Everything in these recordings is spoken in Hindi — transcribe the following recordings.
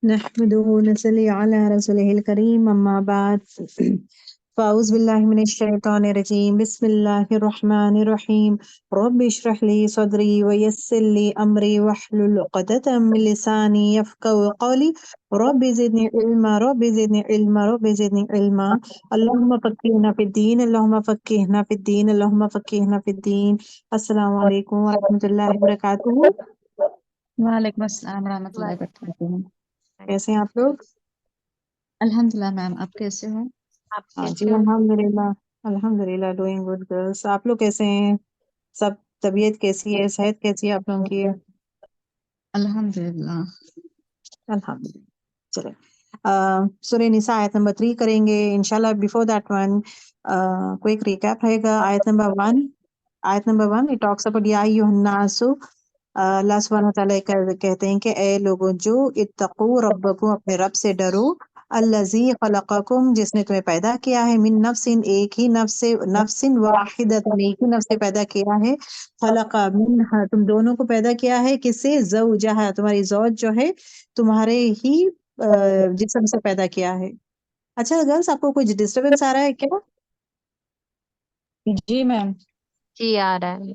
नहमदुहु व नसल्ली अला रसूलिहिल करीम अम्मा बाद फ़ाऊज़ बिल्लाहि मिनश शैतानिर रजीम बिस्मिल्लाहिर रहमानिर रहीम रब्बि इश्रह ली सदरी व यस्सिर ली अमरी वहलुल उक़दतम मिन लिसानी यफ़क़हू क़ौली रब्बि ज़िदनी इल्मा अल्लाहुम्मा फ़क़्हिना फ़िद्दीन अल्लाहुम्मा फ़क़्हिना फ़िद्दीन अल्लाहुम्मा फ़क़्हिना फ़िद्दीन। अस्सलामु अलैकुम व रहमतुल्लाहि व बरकातुहू। वालेकुम अस्सलाम रहमतुल्लाहि वबरकातुहू। कैसे हैं आप लोग? अल्हम्दुलिल्लाह मैम, आप कैसे हो? हाँ जी, अल्हम्दुलिल्लाह। अल्हम्दुलिल्लाह डूइंग गुड गर्ल्स। आप लोग कैसे हैं? सब तबीयत कैसी है? सेहत कैसी है आप लोगों की? अल्हम्दुलिल्लाह। अल्हम्दुलिल्लाह। चले सूरह निसा आयत नंबर 3 करेंगे इंशाल्लाह। Before that one quick recap रहेगा। आयत नंबर 1 इट टॉक्स अबाउट या अय्युहन्नासु। अल्लाह सुब्हानहू व तआला कहते हैं कि ए लोगों जो इत्तकू रब्बकुम, अपने रब से डरो। अल्लज़ी खलक़कुम, जिसने तुम्हें पैदा किया है। मिन नफ्सिन, एक ही नफ्सिन वाहिदतन, एक ही नफ्स से पैदा किया है। खलक़ा मिनहा, तुम दोनों को पैदा किया है। किससे? ज़ौजहा, तुम्हारी ज़ौज जो है तुम्हारे ही जिस्म से पैदा किया है। अच्छा गर्ल्स, आपको कुछ डिस्टरबेंस आ रहा है क्या? जी मैम। जी आ रहा है।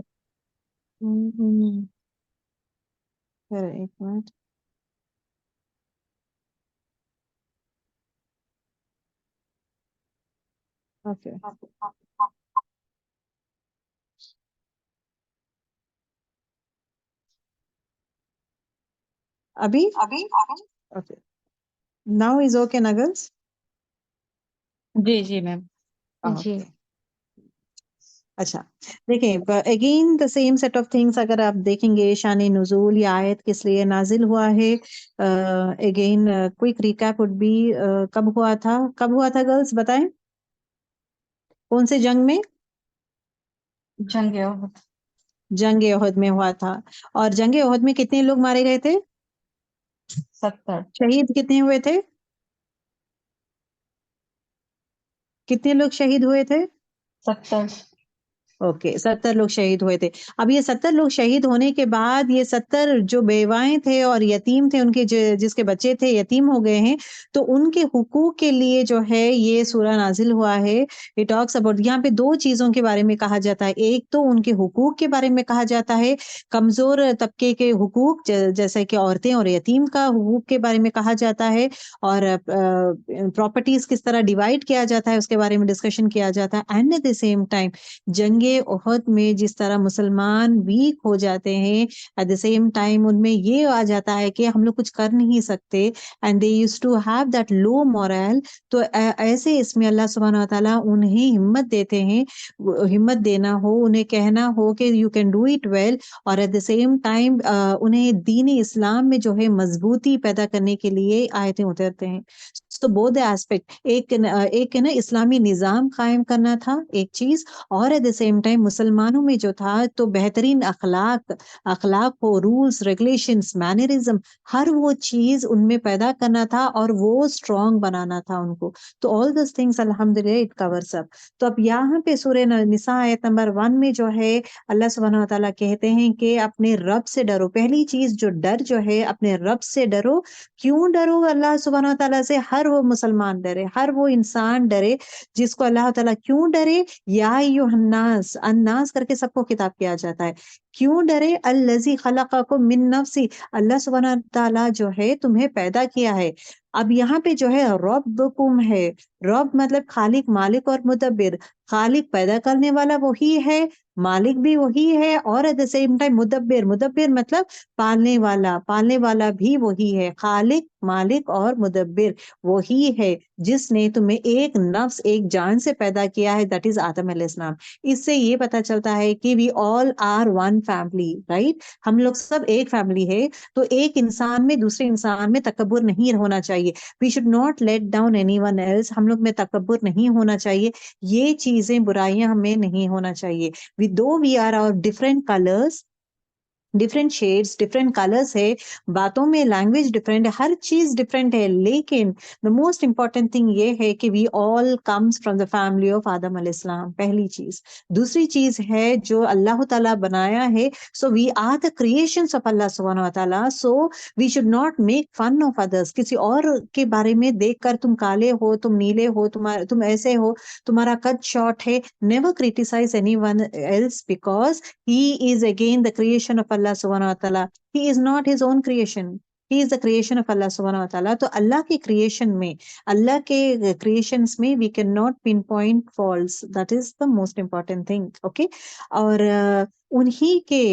हम्म, एक मिनट। ओके, अभी ओके, नाउ इज ओके ना गर्ल्स? जी जी मैम। जी। ओके, अच्छा। देखिए again the same set of things, अगर आप देखेंगे शान नुज़ूल या आयत किस लिए नाजिल हुआ है। Again quick recap would be, कब हुआ था गर्ल्स बताएं? कौन से जंग में? जंग ओहद। जंग ओहद में हुआ था। और जंग ओहद में कितने लोग मारे गए थे? 70। शहीद कितने हुए थे? कितने लोग शहीद हुए थे? 70। ओके, 70 लोग शहीद हुए थे। अब ये 70 लोग शहीद होने के बाद ये 70 जो बेवाएं थे और यतीम थे, उनके जिसके बच्चे थे यतीम हो गए हैं, तो उनके हुकूक के लिए जो है ये सूरह नाजिल हुआ है। इट टॉक्स अबाउट, यहाँ पे दो चीजों के बारे में कहा जाता है। एक तो उनके हुकूक के बारे में कहा जाता है, कमजोर तबके के हुकूक, जैसे कि औरतें और यतीम का हुकूक के बारे में कहा जाता है। और प्रॉपर्टीज किस तरह डिवाइड किया जाता है उसके बारे में डिस्कशन किया जाता है। And at the same time जंगे ओहद में जिस तरह मुसलमान वीक हो जाते हैं, एट द सेम टाइम उनमें ये आ जाता है कि हम लोग कुछ कर नहीं सकते, and they used to have that low moral. तो ऐसे इसमें अल्लाह सुब्हानहू व तआला उन्हें हिम्मत देते हैं। हिम्मत देना हो, उन्हें कहना हो कि you can do it well, और एट द सेम टाइम उन्हें दीन इस्लाम में जो है मजबूती पैदा करने के लिए आयतें उतरते हैं। तो बोथ एस्पेक्ट, एक ना इस्लामी निज़ाम कायम करना था एक चीज, और एट द सेम टाइम मुसलमानों में जो था तो बेहतरीन अखलाक हो, रूल्स रेगुलेशंस मैनरिज्म, हर वो चीज उनमें पैदा करना था और वो स्ट्रांग बनाना था उनको। तो ऑल दिस थिंग्स अल्हम्दुलिल्लाह इट कवर्स अप। तो अब यहाँ पे सूरह निसा आयत नंबर 1 में जो है अल्लाह सुब्हानहू व तआला कहते हैं कि अपने रब से डरो। पहली चीज जो डर जो है, अपने रब से डरो। क्यों डरो अल्लाह सुब्हानहू व तआला से? हर वो मुसलमान डरे, हर वो इंसान डरे जिसको अल्लाह ताला क्यों डरे? या अय्युहन्नास, अन्नास करके सबको खिताब किया जाता है। क्यों डरे? अल्लज़ी खलक़कुम मिन नफ्सी, अल्लाह सुब्हानहू व तआला जो है तुम्हें पैदा किया है। अब यहाँ पे जो है रब्बुकुम है, रब मतलब खालिक, मालिक और मुदब्बिर। खालिक पैदा करने वाला वही है, मालिक भी वही है, और एट द सेम टाइम मुदब्बिर, मुदब्बिर मतलब पालने वाला भी वही है। खालिक, मालिक और मुदब्बिर वही है जिसने तुम्हें एक नफ्स, एक जान से पैदा किया है, दैट इज आदम अलैहिस्सलाम। इससे ये पता चलता है कि we all are one family, right? हम लोग सब एक फैमिली है। तो एक इंसान में दूसरे इंसान में तकब्बुर नहीं होना चाहिए। We should not let down anyone else, हम लोग में तकब्बुर नहीं होना चाहिए। ये चीजें बुराइयां हमें नहीं होना चाहिए। We are our different colours, different shades, different colours है, बातों में लैंग्वेज डिफरेंट है, हर चीज डिफरेंट है, लेकिन द मोस्ट इंपॉर्टेंट थिंग ये है कि we all comes from the family of Adam अलैहिस्सलाम, पहली चीज। दूसरी चीज है जो अल्लाह ताला बनाया है, so we are the creations of अल्लाह सुब्हानहू व तआला, so we should not make fun of others. किसी और के बारे में देखकर तुम काले हो, तुम नीले हो, तुम ऐसे हो, तुम्हारा कद शॉर्ट है, never criticise anyone else because he is again the creation of Allah subhanahu wa ta'ala. He is not his own creation. He is the creation of Allah subhanahu wa ta'ala. तो अल्लाह के creation में, अल्लाह के creations में we cannot pinpoint faults. That is the most important thing. Okay? और उन्हीं के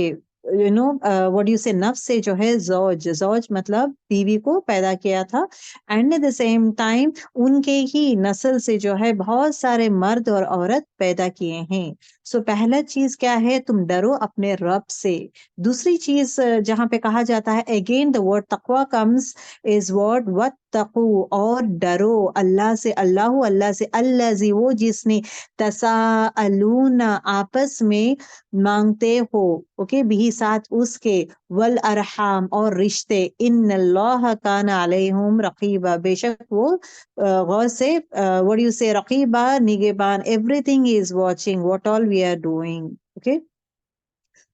what do you say, नफ्स से जो है जौज मतलब बीवी को पैदा किया था, and at the same time उनके ही नस्ल से जो है बहुत सारे मर्द और औरत पैदा किए हैं। सो पहला चीज क्या है, तुम डरो अपने रब से। दूसरी चीज जहां पे कहा जाता है, अगेन द वर्ड तकवा कम्स, इज वर्ड वत्तकू, और डरो अल्लाह से, अल्लाह से, अल्लाजी वो जिसने, तसाअलूना आपस में मांगते हो, ओके, भी साथ उसके, वल अरहाम और रिश्ते, इन्नल्लाह काना अलैहिम रकीबा, बेशक वो गौर से, व्हाट यू से, रकीबा निगहबान, everything is watching what all we are doing. Okay,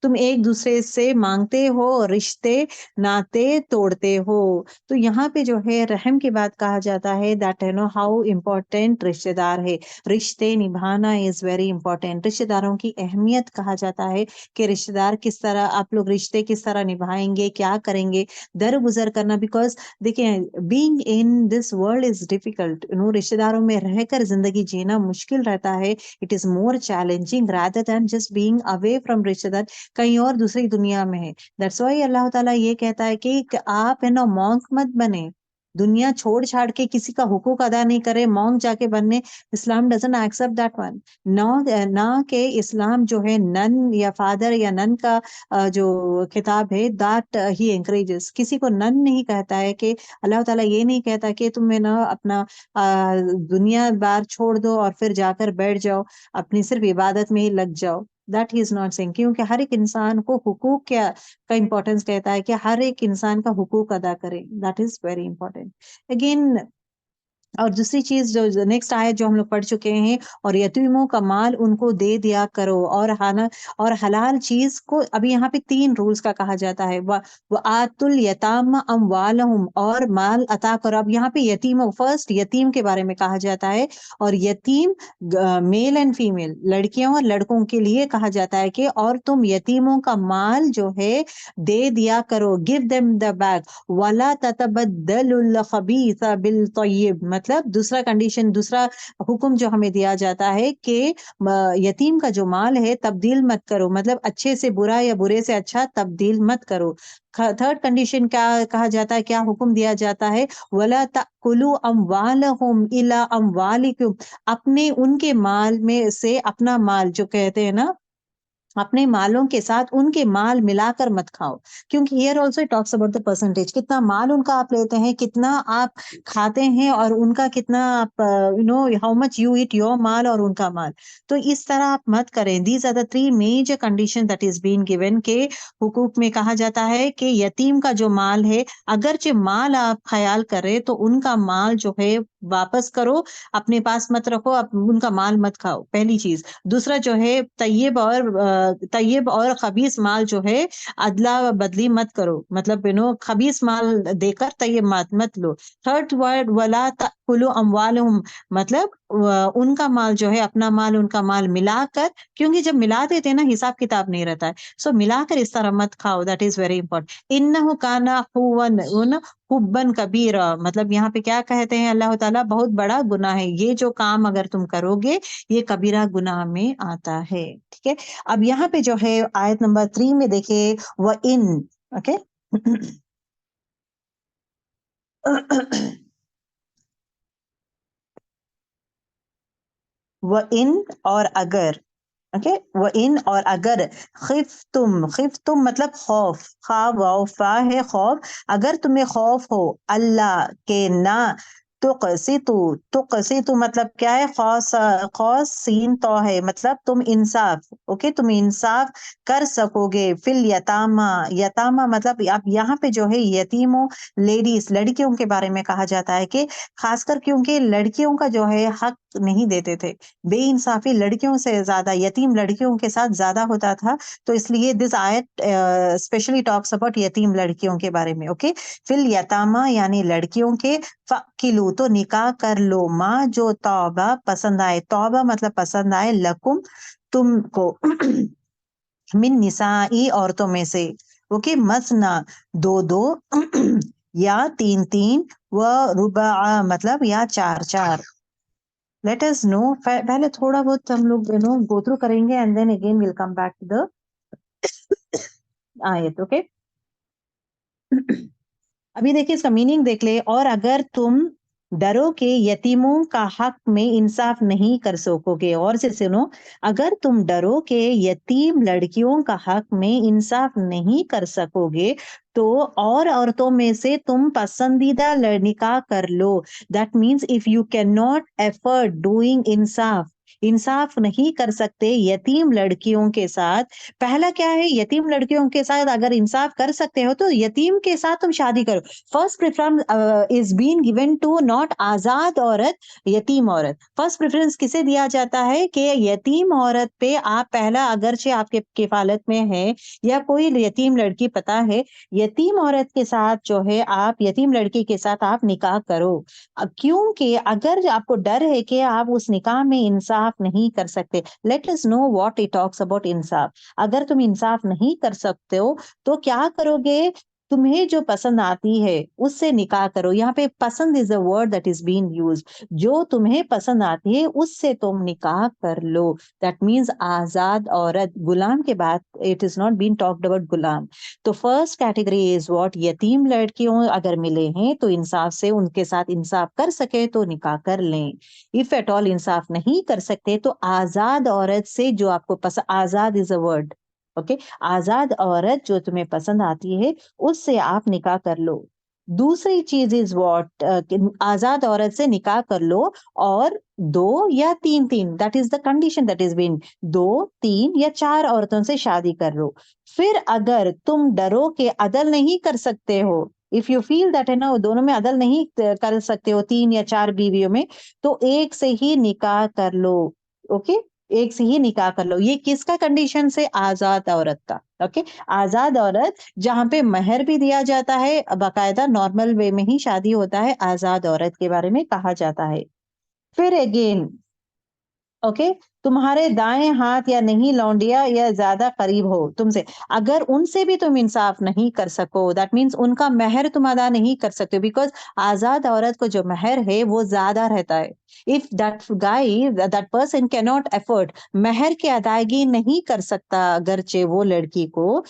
तुम एक दूसरे से मांगते हो, रिश्ते नाते तोड़ते हो। तो यहाँ पे जो है रहम की बात कहा जाता है, that you know how important रिश्तेदार है, रिश्ते निभाना इज वेरी इंपॉर्टेंट। रिश्तेदारों की अहमियत कहा जाता है कि रिश्तेदार किस तरह, आप लोग रिश्ते किस तरह निभाएंगे, क्या करेंगे, दर गुजर करना। बिकॉज देखिए, being in this world is difficult, रिश्तेदारों में रहकर जिंदगी जीना मुश्किल रहता है। It is more challenging rather than just being away from रिश्तेदार, कहीं और दूसरी दुनिया में है। दैट्स व्हाई अल्लाह ताला ये कहता है कि आप है ना मॉन्क मत बने, दुनिया छोड़ छाड़ के किसी का हुकूक अदा नहीं करे, मॉन्क जाके बनने, इस्लाम डजंट एक्सेप्ट दैट वन। ना के इस्लाम जो है नन या फादर या नन का जो किताब है, दैट ही एनकरेजेस, किसी को नन नहीं कहता है, कि अल्लाह ताला ये नहीं कहता कि तुम है ना अपना दुनिया बार छोड़ दो और फिर जाकर बैठ जाओ, अपनी सिर्फ इबादत में ही लग जाओ। That he is not saying, क्योंकि हर एक इंसान को हुकूक क्या का इंपॉर्टेंस कहता है कि हर एक इंसान का हुकूक अदा करें, that is very important again. और दूसरी चीज जो नेक्स्ट आयत जो हम लोग पढ़ चुके हैं, और यतीमों का माल उनको दे दिया करो, और हलाल चीज को, अभी यहाँ पे 3 रूल्स का कहा जाता है, व आतुल यतामा अमवालहुम, और माल अता करो। अब यहाँ पे यतीमों, फर्स्ट यतीम के बारे में कहा जाता है, और यतीम मेल एंड फीमेल, लड़कियों और लड़कों के लिए कहा जाता है कि और तुम यतीमों का माल जो है दे दिया करो, गिव देम द बैक, वला ततबद्दलुल खबीसा बिल तय्यिब, मतलब दूसरा कंडीशन, दूसरा हुक्म जो हमें दिया जाता है कि यतीम का जो माल है तब्दील मत करो, मतलब अच्छे से बुरा या बुरे से अच्छा तब्दील मत करो। थर्ड कंडीशन क्या कहा जाता है, क्या हुक्म दिया जाता है, वला तकुलु अमवालहुम इला अमवालिकुम, अपने उनके माल में से अपना माल, जो कहते हैं ना अपने मालों के साथ उनके माल मिलाकर मत खाओ, क्योंकि here also it talks about the percentage, कितना माल उनका आप लेते हैं, कितना आप खाते हैं, और उनका कितना आप how much you eat your माल और उनका माल। तो इस तरह आप मत करें। These are the 3 major condition that is been given, के हुकूक में कहा जाता है कि यतीम का जो माल है, अगरचे माल आप ख्याल करें तो उनका माल जो है वापस करो, अपने पास मत रखो, उनका माल मत खाओ, पहली चीज। दूसरा जो है तैयब और खबीस माल जो है अदला बदली मत करो, मतलब खबीस माल देकर तैयब मत लो। थर्ड वर्ड, वला तकुलु अमवालहुम, मतलब उनका माल जो है, अपना माल उनका माल मिलाकर, क्योंकि जब मिला देते हैं ना हिसाब किताब नहीं रहता है, सो मिलाकर इस तरह मत खाओ, दैट इज वेरी इंपॉर्टेंट। इन्नहु काना हुब्बन कबीरा, मतलब यहाँ पे क्या कहते हैं अल्लाह ताला, बहुत बड़ा गुनाह है ये जो काम अगर तुम करोगे, ये कबीरा गुनाह में आता है। ठीक है, अब यहाँ पे जो है आयत नंबर 3 में देखिए, व इन, ओके व इन और अगर, ओके, वो इन और अगर, खिफ तुम मतलब खौफ, खा वाव फा है खौफ, अगर तुम्हें खौफ हो अल्लाह के ना तुक़सितु मतलब क्या है? खौस खौस सीन तो है, मतलब तुम इंसाफ, ओके, तुम इंसाफ कर सकोगे। फिल यतामा मतलब अब यहाँ पे जो है यतीमों, लेडीज, लड़कियों के बारे में कहा जाता है कि खासकर क्योंकि लड़कियों का जो है हक नहीं देते थे, बेइंसाफी लड़कियों से ज्यादा, यतीम लड़कियों के साथ ज्यादा होता था, तो इसलिए दिस आयत स्पेशली टॉक्स अबाउट यतीम लड़कियों के बारे में, ओके। फिल यतामा यानी लड़कियों के, फकिलू तो निकाह कर लो, माँ जो तौबा पसंद आए, तौबा मतलब पसंद आए, लकुम तुमको, मिन निसाई औरतों में से, ओके, मसना दो दो, या तीन तीन, व रुबा मतलब या चार चार। लेट अस नो, पहले थोड़ा बहुत हम लोग गो थ्रू करेंगे and then again will come back to the आयत, ओके। अभी देखिए इसका मीनिंग देख ले। और अगर तुम डरो के यतीमों का हक में इंसाफ नहीं कर सकोगे, और से सुनो, अगर तुम डरो के यतीम लड़कियों का हक में इंसाफ नहीं कर सकोगे, तो और औरतों में से तुम पसंदीदा निकाह कर लो। That means if you can not effort doing इंसाफ, इंसाफ नहीं कर सकते यतीम लड़कियों के साथ। पहला क्या है? यतीम लड़कियों के साथ अगर इंसाफ कर सकते हो तो यतीम के साथ तुम शादी करो। First preference is been given to not आजाद औरत, यतीम औरत। फर्स्ट प्रेफरेंस किसे दिया जाता है? कि यतीम औरत पे आप पहला, अगरचे आपके किफालत में है या कोई यतीम लड़की पता है, यतीम औरत के साथ जो है आप, यतीम लड़की के साथ आप निकाह करो। क्योंकि अगर आपको डर है कि आप उस निकाह में इंसाफ नहीं कर सकते, let us know what it talks about इंसाफ। अगर तुम इंसाफ नहीं कर सकते हो तो क्या करोगे? तुम्हें जो पसंद आती है उससे निकाह करो। यहाँ पे पसंद is a word that is being used. जो तुम्हें पसंद आती है उससे तुम निकाह कर लो। दैट मीन्स आजाद औरत, गुलाम के बाद it is not been talked about गुलाम। तो फर्स्ट कैटेगरी इज व्हाट, यतीम लड़कियों अगर मिले हैं तो इंसाफ से उनके साथ इंसाफ कर सके तो निकाह कर लें। इफ एट ऑल इंसाफ नहीं कर सकते तो आजाद औरत से जो आपको पसंद, आजाद इज अ वर्ड, ओके, आजाद औरत जो तुम्हें पसंद आती है उससे आप निकाह कर लो। दूसरी चीज इज व्हाट, आजाद औरत से निकाह कर लो और दो या तीन तीन, that is the condition that is been, दो तीन या चार औरतों से शादी कर लो। फिर अगर तुम डरो के अदल नहीं कर सकते हो, इफ यू फील दैट है ना, दोनों में अदल नहीं कर सकते हो, तीन या चार बीवियों में, तो एक से ही निकाह कर लो, ओके, एक से ही निकाह कर लो। ये किसका कंडीशन से? आजाद औरत का, ओके। आजाद औरत जहां पे महर भी दिया जाता है, बाकायदा नॉर्मल वे में ही शादी होता है, आजाद औरत के बारे में कहा जाता है। फिर अगेन, ओके, तुम्हारे दाएं हाथ या नहीं लौंडिया या ज्यादा करीब हो तुमसे, अगर उनसे भी तुम इंसाफ नहीं कर सको, दैट मीन्स उनका महर तुम अदा नहीं कर सकते, बिकॉज आजाद औरत को जो महर है वो ज्यादा रहता है। If that guy, that person can not afford, महर की अदायगी नहीं कर सकता, अगरचे वो लड़की को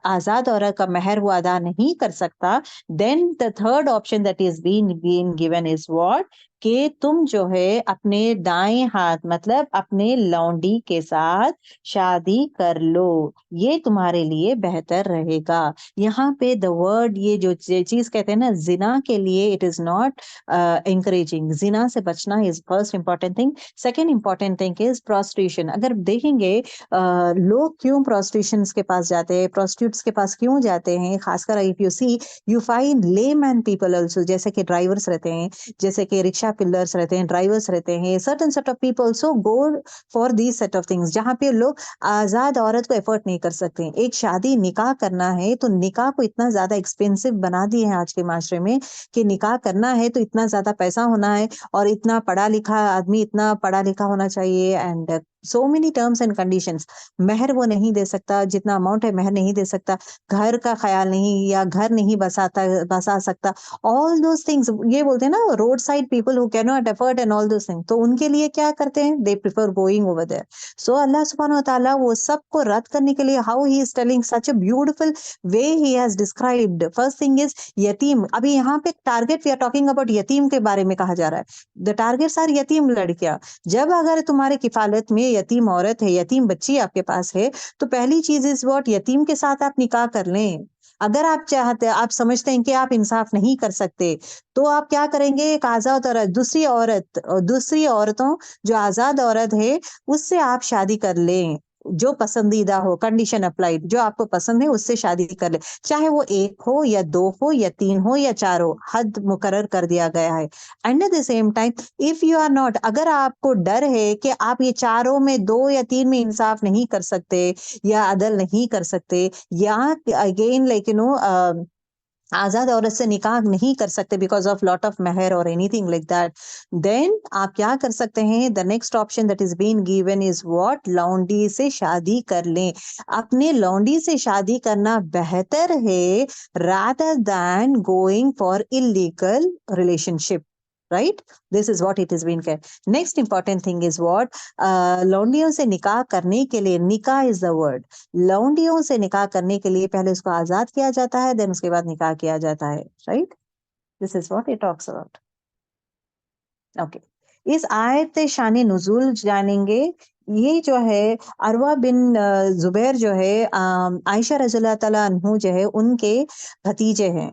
आजाद औरत का महर वो अदा नहीं कर सकता, then the third option that is been given is what, कि तुम जो है अपने दाएं हाथ मतलब अपने लौंडी के साथ शादी कर लो, ये तुम्हारे लिए बेहतर रहेगा। यहाँ पे द वर्ड, ये जो चीज कहते हैं ना जिना के लिए, इट इज नॉट encouraging। जिना से बचना is first important thing. Second important thing is prostitution. अगर देखेंगे लोग क्यों प्रोस्टिट्यूशन के पास जाते हैं, प्रोस्टिट्यूट्स के पास क्यों जाते हैं, खासकर if you see, you find layman people also, जैसे कि ड्राइवर्स रहते हैं, जैसे कि रिक्शा पिलर्स रहते हैं, ड्राइवर्स रहते हैं, certain set of people so go for these set of things, जहाँ पे लोग आजाद औरत को एफर्ट नहीं कर सकते। एक शादी निकाह करना है तो निकाह को इतना ज्यादा एक्सपेंसिव बना दिए हैं आज के माशरे में कि निकाह करना है तो इतना ज्यादा पैसा होना है, और इतना पढ़ा लिखा आदमी, इतना पढ़ा लिखा होना चाहिए, and so many terms and conditions. महर वो नहीं दे सकता, जितना अमाउंट है महर नहीं दे सकता, घर का ख्याल नहीं, या घर नहीं बसा सकता, ऑल दोज थिंग्स। ये बोलते हैं ना road side people who can not afford and all those things, तो उनके लिए क्या करते हैं? They prefer going over there. So Allah सुब्हानहू व तआला वो सब को रद्द करने के लिए, how he is telling such a beautiful way he has described. First thing is यतीम। अभी यहाँ पे target, we are talking about यतीम के बारे में कहा जा रहा है। द टारगेट्स आर यतीम लड़कियां। जब अगर तुम्हारे किफालत में यतीम औरत है, यतीम बच्ची आपके पास है, तो पहली चीज इज व्हाट, यतीम के साथ आप निकाह कर लें। अगर आप चाहते, आप समझते हैं कि आप इंसाफ नहीं कर सकते, तो आप क्या करेंगे, एक आजाद औरत, दूसरी औरतों, जो आजाद औरत है उससे आप शादी कर लें, जो पसंदीदा हो, कंडीशन अप्लाइड, जो आपको पसंद है उससे शादी कर ले, चाहे वो 1 हो या 2 हो या 3 हो या 4 हो, हद मुकर्रर कर दिया गया है। And at the same time, if you are not, अगर आपको डर है कि आप ये चारों में 2 या 3 में इंसाफ नहीं कर सकते या अदल नहीं कर सकते, या अगेन लाइक यू नो आजाद औरत से निकाह नहीं कर सकते बिकॉज ऑफ लॉट ऑफ मेहर और एनीथिंग लाइक दैट, देन आप क्या कर सकते हैं, the next option that is been given is what, लौंडी से शादी कर लें। अपने लौंडी से शादी करना बेहतर है rather than going for illegal relationship, right? This is what it is been care. Next important thing is what, लौंडियों से निकाह करने के लिए, निकाह इज द वर्ड, लौंडियों से निकाह करने के लिए पहले उसको आजाद किया जाता है, देन उसके बाद निकाह किया जाता है, right? This is what it talks about. Okay, इस आयत शान नुज़ूल जानेंगे। ये जो है अरवा बिन जुबैर जो है, आयशा रज़ियल्लाहु ताला अन्हु जो है उनके भतीजे हैं।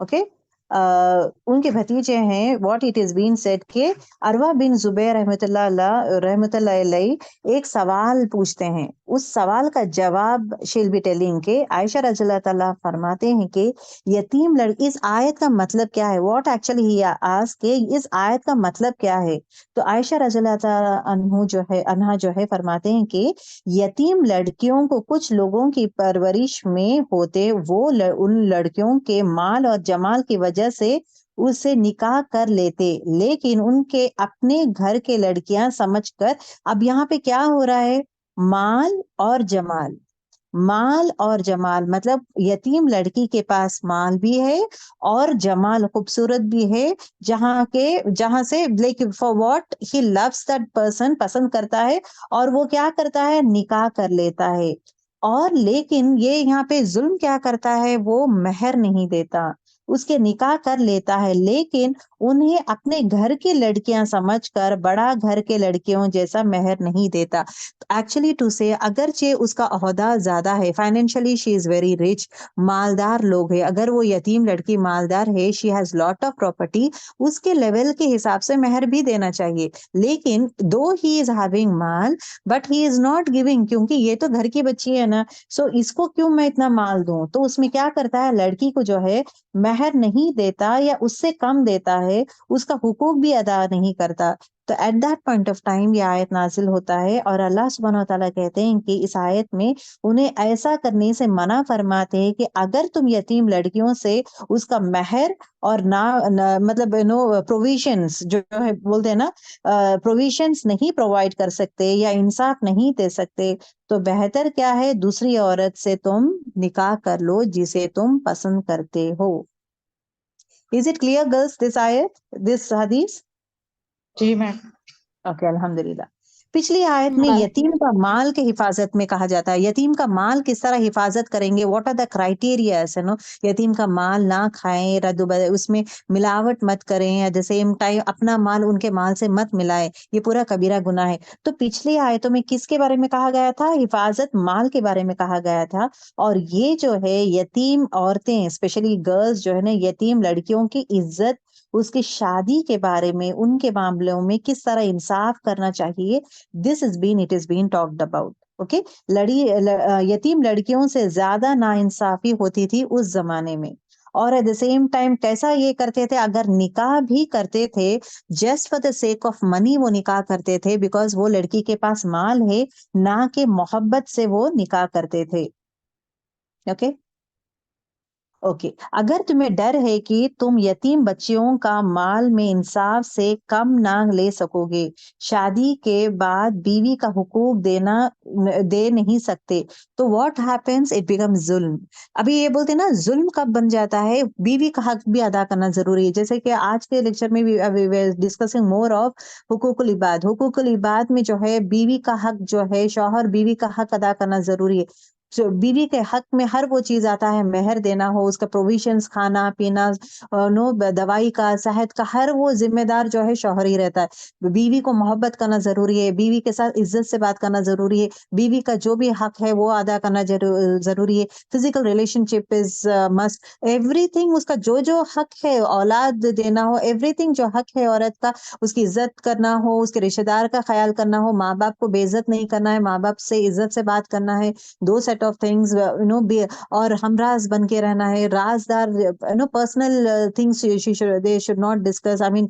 ओके, उनके भतीजे हैं। What it is been said के अरवा बिन जुबैर रहमतुल्लाह अलैह एक सवाल पूछते हैं, उस सवाल का जवाब शील बी टेलिंग के आयशा रज़ियल्लाहु ताला फरमाते हैं कि यतीम लड़की, इस आयत का मतलब क्या है, व्हाट एक्चुअली ही आस्क के इस आयत का मतलब क्या है। तो आयशा रज़ियल्लाहु ताला अन्हा जो है फरमाते हैं कि यतीम लड़कियों को कुछ लोगों की परवरिश में होते, उन लड़कियों के माल और जमाल की वजह से उससे निकाह कर लेते, लेकिन उनके अपने घर के लड़कियां समझकर, अब यहाँ पे क्या हो रहा है, माल और जमाल, माल और जमाल मतलब यतीम लड़की के पास माल भी है और जमाल खूबसूरत भी है, जहां से like for what he loves that person, पसंद करता है और वो क्या करता है, निकाह कर लेता है। और लेकिन ये यहाँ पे जुल्म क्या करता है, वो मेहर नहीं देता, उसके निकाह कर लेता है, लेकिन उन्हें अपने घर की लड़कियां समझकर बड़ा घर के लड़कियों जैसा मेहर नहीं देता। एक्चुअली टू से, अगरचे उसका ओहदा ज्यादा है, financially she is very rich, मालदार लोग है, अगर वो यतीम लड़की मालदार है, she has lot of property, उसके लेवल के हिसाब से मेहर भी देना चाहिए। लेकिन दो he is having mall but he is not giving, क्योंकि ये तो घर की बच्ची है ना, सो इसको क्यों मैं इतना माल दूं, तो उसमें क्या करता है, लड़की को जो है मेहर नहीं देता या उससे कम देता है, उसका हुकूक भी अदा नहीं करता। तो at that point of time ये आयत नाजिल होता है और अल्लाह सुब्हानहू व तआला कहते हैं कि इस आयत में उन्हें ऐसा करने से मना फरमाते हैं कि अगर तुम यतीम लड़कियों से उसका मेहर और मतलब प्रोविजंस जो है बोलते हैं ना, प्रोविजंस नहीं प्रोवाइड कर सकते या इंसाफ नहीं दे सकते, तो बेहतर क्या है, दूसरी औरत से तुम निकाह कर लो जिसे तुम पसंद करते हो। Is it clear girls, this आयत, दिस हदीस? जी मैम। ओके, अल्हम्दुलिल्लाह। पिछली आयत में हाँ। यतीम का माल के हिफाजत में कहा जाता है, यतीम का माल किस तरह हिफाजत करेंगे, व्हाट आर द क्राइटेरिया, यतीम का माल ना खाएं, उसमें मिलावट मत करें, एट द सेम टाइम अपना माल उनके माल से मत मिलाएं, ये पूरा कबीरा गुनाह है। तो पिछली आयतों में किसके बारे में कहा गया था, हिफाजत माल के बारे में कहा गया था। और ये जो है यतीम औरतें, स्पेशली गर्ल्स जो है ना, यतीम लड़कियों की इज्जत, उसकी शादी के बारे में, उनके मामलों में किस तरह इंसाफ करना चाहिए, it is been talked about. Okay, यतीम लड़कियों से ज्यादा नाइंसाफी होती थी उस जमाने में। और एट द सेम टाइम कैसा ये करते थे, अगर निकाह भी करते थे just for the sake of money, वो निकाह करते थे बिकॉज वो लड़की के पास माल है, ना कि मोहब्बत से वो निकाह करते थे। ओके ओके, अगर तुम्हें डर है कि तुम यतीम बच्चियों का माल में इंसाफ से कम ना ले सकोगे, शादी के बाद बीवी का हुकूक दे नहीं सकते, तो व्हाट हैपेंस, इट बिकम्स जुल्म। अभी ये बोलते हैं ना, जुल्म कब बन जाता है, बीवी का हक भी अदा करना जरूरी है। जैसे कि आज के लेक्चर में भी डिस्कसिंग मोर ऑफ हुकूकुल इबाद, हुकूकुल इबाद में जो है बीवी का हक जो है, शौहर बीवी का हक अदा करना जरूरी है। बीवी के हक में हर वो चीज आता है, मेहर देना हो, उसका प्रोविजंस, खाना पीना, दवाई का, सेहत का, हर वो जिम्मेदार जो है शौहर ही रहता है। बीवी को मोहब्बत करना जरूरी है, बीवी के साथ इज्जत से बात करना जरूरी है, बीवी का जो भी हक है वो अदा करना जरूरी है। Physical relationship is must, everything, उसका जो जो हक है, औलाद देना हो, एवरीथिंग जो हक है औरत का, उसकी इज्जत करना हो, उसके रिश्तेदार का ख्याल करना हो, माँ बाप को बेइज्जत नहीं करना है, माँ बाप से इज्जत से बात करना है, दो सेट ऑफ थिंग्स, और हमराज बन के रहना है, राजदार, personal things they should not discuss, I mean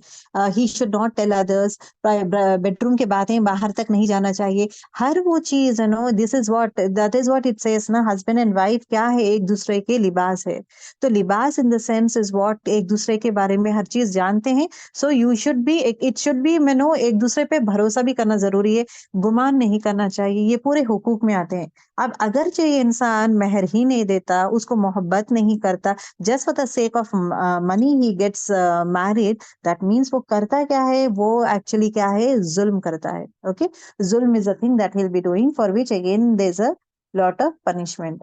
he should not tell others, bedroom के बातें बाहर तक नहीं जाना चाहिए, हर वो चीज, this is what, that is what it says ना, हस्बैंड एंड वाइफ क्या है, एक दूसरे के लिबास है। तो लिबास in the sense is what, एक दूसरे के बारे में हर चीज जानते हैं। So you should be, it should B, एक दूसरे पे भरोसा भी करना जरूरी है, गुमान नहीं करना चाहिए, ये पूरे हुकूक में आते हैं। अब अगर जो ये इंसान मेहर ही नहीं देता, उसको मोहब्बत नहीं करता, just for the sake of money he gets married, that means वो करता क्या है, वो एक्चुअली क्या है, जुल्म करता है। ओके, जुल्म is a thing that will be doing, for which again there is a lot of punishment.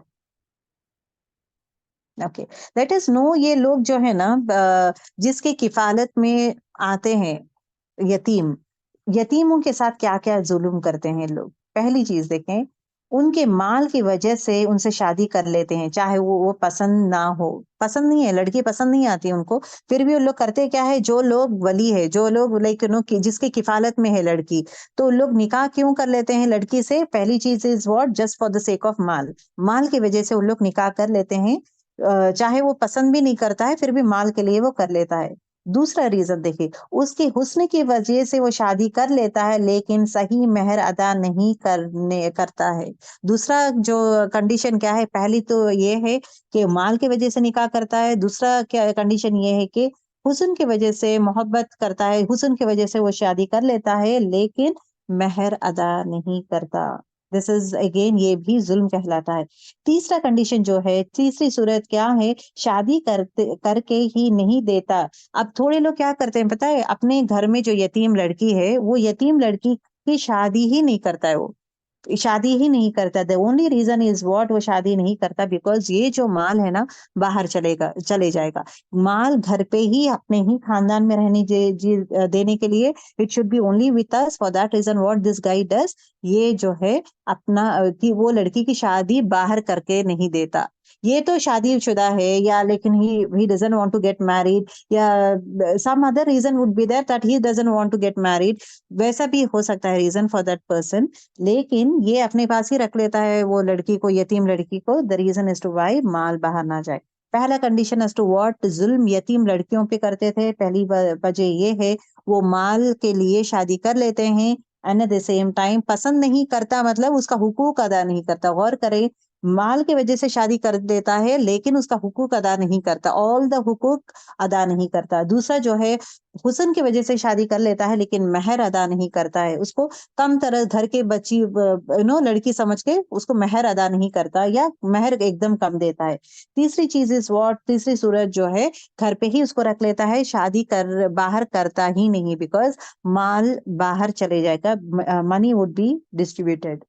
Okay, let us know, ये लोग जो है ना, जिसके किफालत में आते हैं, यतीम, यतीमों के साथ क्या क्या जुल्म करते हैं लोग। पहली चीज देखें, उनके माल की वजह से उनसे शादी कर लेते हैं, चाहे वो पसंद ना हो, पसंद नहीं है, लड़की पसंद नहीं आती उनको, फिर भी उन लोग करते क्या है, जो लोग वली है, जो लोग लाइक जिसके किफालत में है लड़की, तो लोग निकाह क्यों कर लेते हैं लड़की से। पहली चीज is what, just for the sake of माल, माल की वजह से उन लोग निकाह कर लेते हैं, चाहे वो पसंद भी नहीं करता है, फिर भी माल के लिए वो कर लेता है। दूसरा रीजन देखिए, उसके हुस्न की वजह से वो शादी कर लेता है, लेकिन सही मेहर अदा नहीं करता है। दूसरा जो कंडीशन क्या है, पहली तो ये है कि माल की वजह से निकाह करता है, दूसरा क्या कंडीशन ये है कि हुस्न की वजह से मोहब्बत करता है, हुस्न की वजह से वो शादी कर लेता है, लेकिन मेहर अदा नहीं करता। दिस इज अगेन, ये भी जुल्म कहलाता है। तीसरा कंडीशन जो है, तीसरी सूरत क्या है, शादी करके ही नहीं देता। अब थोड़े लोग क्या करते हैं पता है, अपने घर में जो यतीम लड़की है, वो यतीम लड़की की शादी ही नहीं करता है, वो शादी ही नहीं करता। The only reason is what, वो शादी नहीं करता बिकॉज ये जो माल है ना, बाहर चले जाएगा। माल घर पे ही, अपने ही खानदान में रहने देने के लिए, it should be only with us, for that reason what this guy does, ये जो है अपना कि वो लड़की की शादी बाहर करके नहीं देता। ये तो शादीशुदा है, या लेकिन he doesn't want to get married, या some other reason would be that he doesn't want to get married, वैसा भी हो सकता है रीजन फॉर दैट पर्सन, लेकिन ये अपने पास ही रख लेता है वो लड़की को, यतीम लड़की को। The reason is to why माल बाहर ना जाए। पहला कंडीशन एज टू व्हाट जुल्म यतीम लड़कियों पे करते थे, पहली वजह ये है, वो माल के लिए शादी कर लेते हैं, and at the same time पसंद नहीं करता, मतलब उसका हुकूक अदा नहीं करता। गौर करें, माल की वजह से शादी कर देता है, लेकिन उसका हुकूक अदा नहीं करता, ऑल द हुकूक अदा नहीं करता। दूसरा जो है, हुस्न की वजह से शादी कर लेता है, लेकिन मेहर अदा नहीं करता है, उसको कम तरह घर के बच्ची लड़की समझ के उसको मेहर अदा नहीं करता, या मेहर एकदम कम देता है। तीसरी चीज इज व्हाट, तीसरी सूरत जो है, घर पे ही उसको रख लेता है, शादी कर बाहर करता ही नहीं, बिकॉज माल बाहर चले जाएगा, मनी वुड बी डिस्ट्रीब्यूटेड।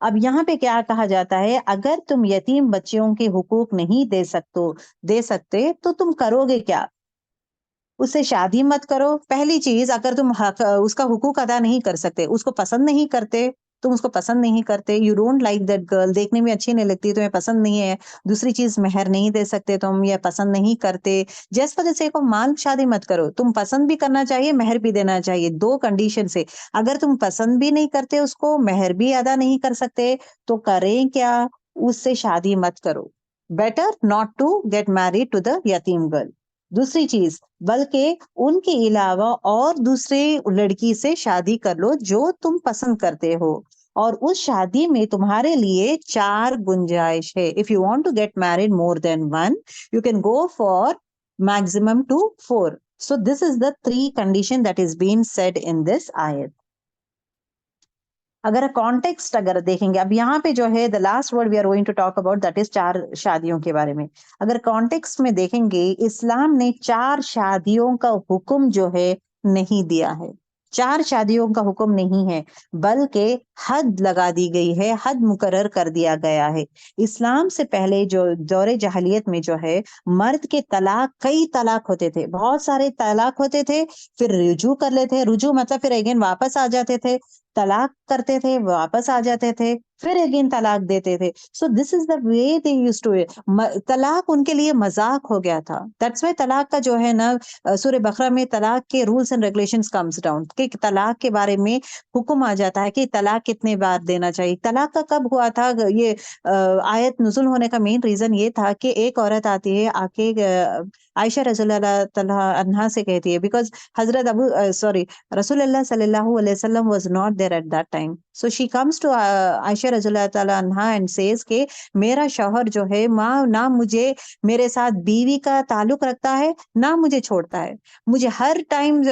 अब यहाँ पे क्या कहा जाता है, अगर तुम यतीम बच्चियों के हुकूक नहीं दे सकते, तो तुम करोगे क्या। उससे शादी मत करो। पहली चीज, अगर तुम उसका हुकूक अदा नहीं कर सकते, उसको पसंद नहीं करते, तुम उसको पसंद नहीं करते, you don't like that girl, देखने में अच्छी नहीं लगती, तुम्हें पसंद नहीं है। दूसरी चीज, मेहर नहीं दे सकते तुम, या पसंद नहीं करते, just for the sake of माल शादी मत करो। तुम पसंद भी करना चाहिए, मेहर भी देना चाहिए, दो कंडीशन से। अगर तुम पसंद भी नहीं करते उसको, मेहर भी अदा नहीं कर सकते, तो करें क्या, उससे शादी मत करो। Better not to get married to the यतीम गर्ल। दूसरी चीज, बल्कि उनके अलावा और दूसरे लड़की से शादी कर लो जो तुम पसंद करते हो, और उस शादी में तुम्हारे लिए 4 गुंजाइश है। If you want to get married more than one, you can go for maximum to 4। So this is the 3 condition that is been said in this आयत। अगर कॉन्टेक्स्ट अगर देखेंगे, अब यहाँ पे जो है the last word we are going to talk about, that is 4 शादियों के बारे में। अगर कॉन्टेक्स्ट में देखेंगे, इस्लाम ने 4 शादियों का हुक्म जो है नहीं दिया है, 4 शादियों का हुक्म नहीं है, बल्कि हद लगा दी गई है, हद मुकर्रर कर दिया गया है। इस्लाम से पहले जो दौरे जahiliyyat में जो है मर्द के तलाक, कई तलाक होते थे, बहुत सारे तलाक होते थे, फिर रुजू कर लेते, रुजू मतलब फिर अगेन वापस आ जाते थे, तलाक करते थे, वापस आ जाते थे, फिर अगेन तलाक देते थे। So this is the way they used to, तलाक उनके लिए मजाक हो गया था। दैट्स व्हाई तलाक का जो है ना सूरह बकरा में तलाक के rules and regulations comes down, कि तलाक के बारे में हुक्म आ जाता है कि तलाक कितने बार देना चाहिए। तलाक का कब हुआ था, ये आयत नुज़ुल होने का मेन रीजन ये था कि एक औरत आती है, आके आयशा रज़ियल्लाहु तआला अन्हा से कहती है, because Hazrat sorry Rasulullah sallallahu alaihi wasallam was not there at that time. So she comes to Aisha रज़ियल्लाहु तआला अन्हा and says कि मेरा शौहर जो है माँ ना मुझे, मेरे साथ बीवी का ताल्लुक रखता है, ना मुझे छोड़ता है, मुझे हर टाइम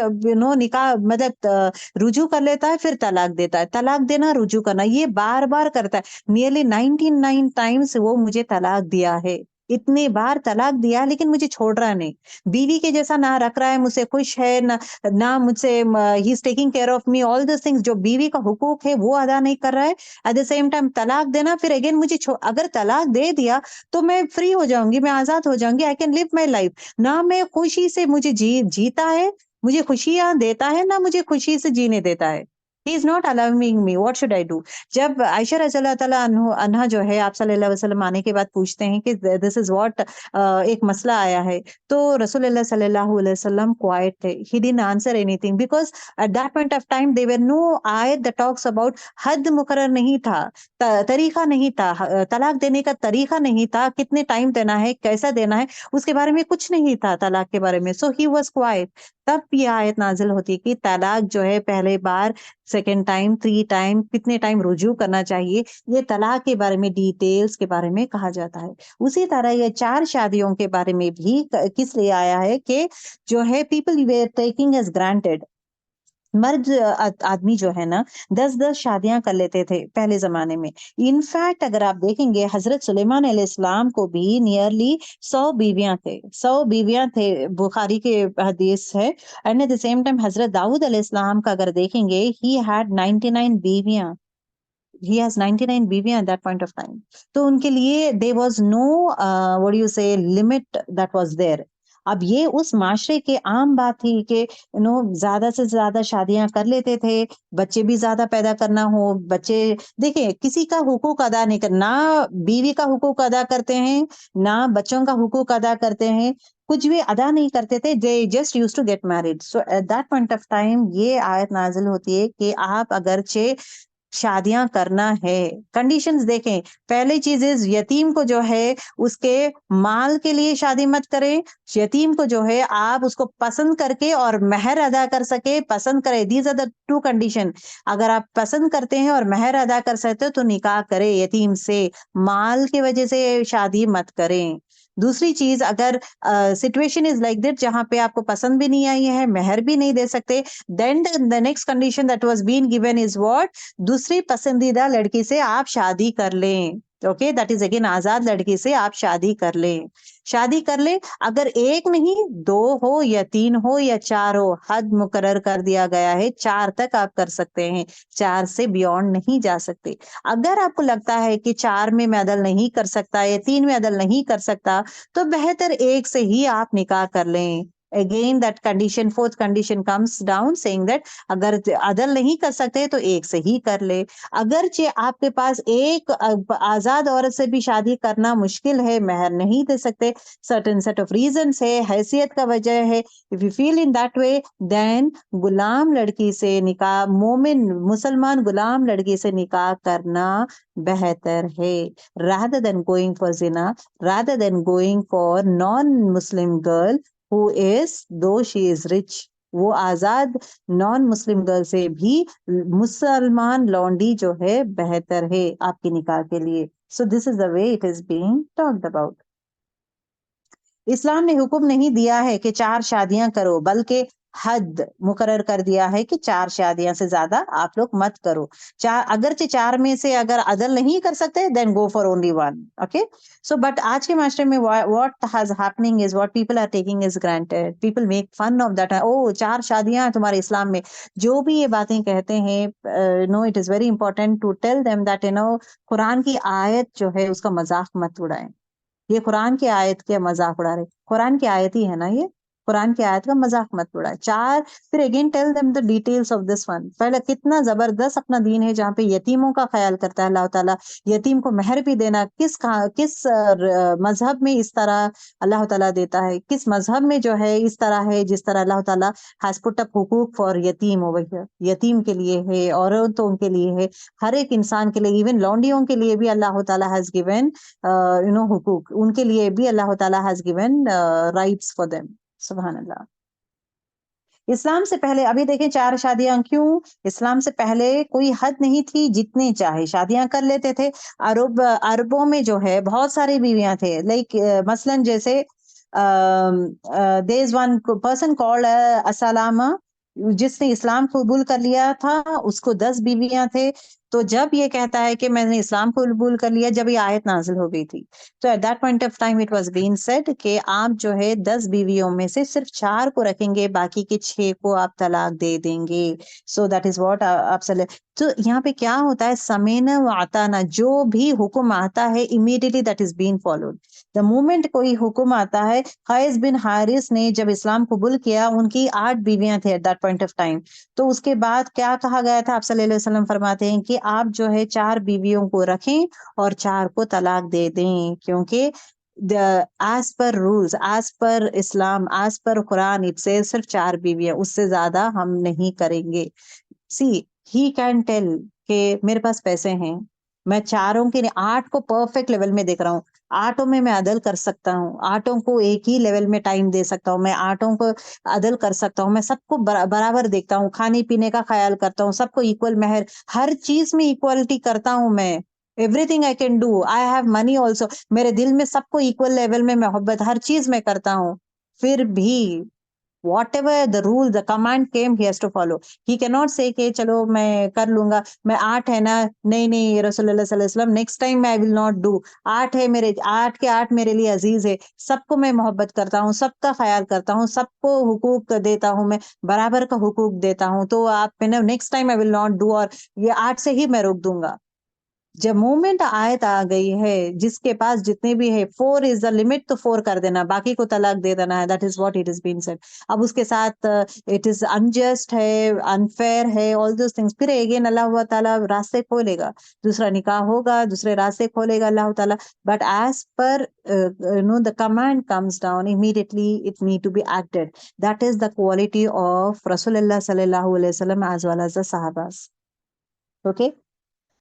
निकाह मतलब रुजू कर लेता है, फिर तलाक देता है, तलाक देना रुजू करना, ये बार बार करता है। नियरली 99 टाइम्स वो मुझे तलाक दिया है, इतने बार तलाक दिया, लेकिन मुझे छोड़ रहा नहीं, बीवी के जैसा ना रख रहा है, मुझसे खुश है ना, ना मुझसे he is taking care of me, all this things, जो बीवी का हुकूक है वो अदा नहीं कर रहा है। एट द सेम टाइम तलाक देना, फिर अगेन मुझे अगर तलाक दे दिया तो मैं फ्री हो जाऊंगी, मैं आजाद हो जाऊंगी, I can live my life, ना मैं खुशी से मुझे जीता है, मुझे खुशियां देता है, ना मुझे खुशी से जीने देता है। He is not allowing me, what should I do. जब आयशा रज़ियल्लाहु तआला अन्हा जो है आप सल्लल्लाहु अलैहि वसल्लम आने के बाद पूछते हैं कि दिस इज व्हाट, एक मसला आया है, तो रसूलुल्लाह सल्लल्लाहु अलैहि वसल्लम क्वाइट थे, he didn't answer anything, because at that point of time there were no आयत दैट टॉक्स अबाउट, हद मुकर्रर नहीं था, तरीका नहीं था, तलाक देने का तरीका नहीं था, कितने टाइम देना है, कैसा देना है, उसके बारे में कुछ नहीं था तलाक के बारे में। सो ही वाज क्वाइट। तब ये आयत नाजिल होती है कि तलाक जो है पहले बार, सेकेंड टाइम, थ्री टाइम, कितने टाइम रुजू करना चाहिए, ये तलाक के बारे में डिटेल्स के बारे में कहा जाता है। उसी तरह ये 4 शादियों के बारे में भी किस लिए आया है कि जो है people were taking as granted, मर्द आदमी जो है ना 10-10 शादियां कर लेते थे पहले जमाने में। इनफैक्ट अगर आप देखेंगे हजरत सुलेमान अलैहिस्सलाम को भी नियरली 100 बीवियां थे, 100 बीवियां थे, बुखारी के हदीस है। And at the same time हजरत दाऊद अलैहिस्सलाम का अगर देखेंगे, he had 99 बीवियां, he has 99 बीवियां at that point of time। तो उनके लिए there was no what do you say limit that was there। अब ये उस माशरे के आम बात थी कि ज्यादा से ज्यादा शादियां कर लेते थे, बच्चे भी ज्यादा पैदा करना हो, बच्चे देखिए किसी का हुकूक अदा नहीं करना, ना बीवी का हुकूक अदा करते हैं, ना बच्चों का हुकूक अदा करते हैं, कुछ भी अदा नहीं करते थे, they just use to get married. So at that point of time ये आयत नाजिल होती है कि आप अगरचे शादियां करना है, कंडीशंस देखें। पहली चीज इज यतीम को जो है उसके माल के लिए शादी मत करें, यतीम को जो है आप उसको पसंद करके और मेहर अदा कर सके, पसंद करें, दीज आर द 2 कंडीशन। अगर आप पसंद करते हैं और मेहर अदा कर सकते हो तो निकाह करें यतीम से, माल की वजह से शादी मत करें। दूसरी चीज, अगर सिचुएशन इज लाइक दैट जहां पे आपको पसंद भी नहीं आई है, मेहर भी नहीं दे सकते, then the next condition that was been given is what, दूसरी पसंदीदा लड़की से आप शादी कर लें। ओके, दैट इज अगेन आजाद लड़की से आप शादी कर लें, शादी कर ले। अगर एक नहीं, 2 हो या 3 हो या 4 हो, हद मुकर्रर कर दिया गया है, 4 तक आप कर सकते हैं, 4 से बियॉन्ड नहीं जा सकते। अगर आपको लगता है कि 4 में मैं अदल नहीं कर सकता या 3 में अदल नहीं कर सकता, तो बेहतर 1 से ही आप निकाह कर लें। Again that condition, fourth condition comes down saying that अगर अदल नहीं कर सकते तो 1 से ही कर ले। अगरचे आपके पास एक आजाद औरत से भी शादी करना मुश्किल है, मेहर नहीं दे सकते, सर्टेन सेट ऑफ रीजंस है, हैसियत का वजह है, if you feel in that way, then गुलाम लड़की से निकाह, मोमिन मुसलमान गुलाम लड़की से निकाह करना बेहतर है, rather than going for zina, rather than going for non-Muslim girl who is, though she is rich। वो आजाद नॉन मुस्लिम गर्ल से भी मुसलमान लौंडी जो है बेहतर है आपके निकाह के लिए। So this is the way it is being talked about. Islam ने हुक्म नहीं दिया है कि 4 शादियां करो, बल्कि हद मुकर्रर कर दिया है कि 4 शादियां से ज्यादा आप लोग मत करो। अगरचे 4 में से अगर अदल नहीं कर सकते then go for only one. Okay, so but आज के मास्टर में what has happening is what people are taking is granted. People make fun of that. Oh 4 शादियां हैं तुम्हारे इस्लाम में। जो भी ये बातें कहते हैं, no it is very important to tell them that Quran की आयत जो है उसका मजाक मत उड़ाएं। ये कुरान की आयत के मजाक उड़ा रहे, कुरान की आयत ही है ना ये, कुरान की आयत का मजाक मत उड़ाए। फिर again tell them the details of this one. पहले कितना जबरदस्त अपना दीन है जहाँ पे यतीमों का ख्याल करता है अल्लाह ताला, यतीम को मेहर भी देना किस मजहब में इस तरह अल्लाह ताला देता है, किस मजहब में जो है इस तरह है जिस तरह अल्लाह ताला हैज पुट अप हुकूक फॉर यतीम ओवर हियर। यतीम के लिए है, औरतों के लिए है, हर एक इंसान के लिए, इवन लौंडियों के लिए भी अल्लाह ताला हैज गिवन हुकूक, उनके लिए भी अल्लाह ताला has given rights for them. सुभान अल्लाह। इस्लाम से पहले अभी देखें 4 शादियां क्यों? इस्लाम से पहले कोई हद नहीं थी, जितने चाहे शादियां कर लेते थे। अरबों में जो है बहुत सारी बीवियां थे। लाइक मसलन जैसे there is one person called असलामा, जिसने इस्लाम कबूल कर लिया था, उसको 10 बीवियां थे। तो जब ये कहता है कि मैंने इस्लाम को कबूल कर लिया, जब ये आयत नाजिल हो गई थी, तो at that point of time it was been said कि आप जो है 10 बीवियों में से सिर्फ 4 को रखेंगे, बाकी के 6 को आप तलाक दे देंगे। सो दैट इज व्हाट आप तो यहाँ पे क्या होता है, समेना व अताना, जो भी हुक्म आता है immediately that is been followed. The moment कोई हुक्म आता है, कैस बिन हारिस ने जब इस्लाम कबूल किया, उनकी 8 बीवियां थे eight that point of time. तो उसके बाद क्या कहा गया था, आप सल्लल्लाहु अलैहि वसल्लम फरमाते हैं कि आप जो है 4 बीवियों को रखें और 4 को तलाक दे दें, क्योंकि as per rules, as per Islam, as per Quran it से सिर्फ 4 बीवियां, उससे ज्यादा हम नहीं करेंगे। सी ही कैन टेल कि मेरे पास पैसे हैं, मैं चारों के 8 को परफेक्ट लेवल में देख रहा हूँ, 8 में मैं अदल कर सकता हूँ, 8 को एक ही लेवल में टाइम दे सकता हूँ, मैं 8 को अदल कर सकता हूँ, मैं सबको बराबर देखता हूँ, खाने पीने का ख्याल करता हूँ, सबको इक्वल मेहर, हर चीज में इक्वलिटी करता हूँ मैं। Everything I can do, I have money also, मेरे दिल में सबको इक्वल लेवल में मोहब्बत, हर चीज में करता हूँ। फिर भी whatever the rule the command came he has to follow. He cannot say कि चलो मैं कर लूंगा, मैं 8 है ना, नहीं नहीं रसूलुल्लाह सल्लल्लाहु अलैहि वसल्लम नेक्स्ट टाइम मैं विल नॉट डू, 8 है मेरे, 8 के 8 मेरे लिए अजीज है, सबको मैं मोहब्बत करता हूँ, सबका ख्याल करता हूँ, सबको हुकूक देता हूँ, मैं बराबर का हुकूक देता हूँ, तो आप next time I will not do, और ये 8 से ही मैं रोक दूंगा। जब मोमेंट आयत आ गई है, जिसके पास जितने भी है 4 इज द लिमिट, तो 4 कर देना, बाकी को तलाक दे देना है। That is what it is been said. अब उसके साथ इट इज अनजस्ट है, अनफेयर है, ऑल दोस थिंग्स, फिर अगेन अल्लाह ताला रास्ते खोलेगा, दूसरा निकाह होगा, दूसरे रास्ते खोलेगा अल्लाह ताला। But as per the command comes down immediately, it need to be acted. That is the quality of रसूलुल्लाह सल्लल्लाहु अलैहि वसल्लम एज वेल एज द सहाबास। ओके,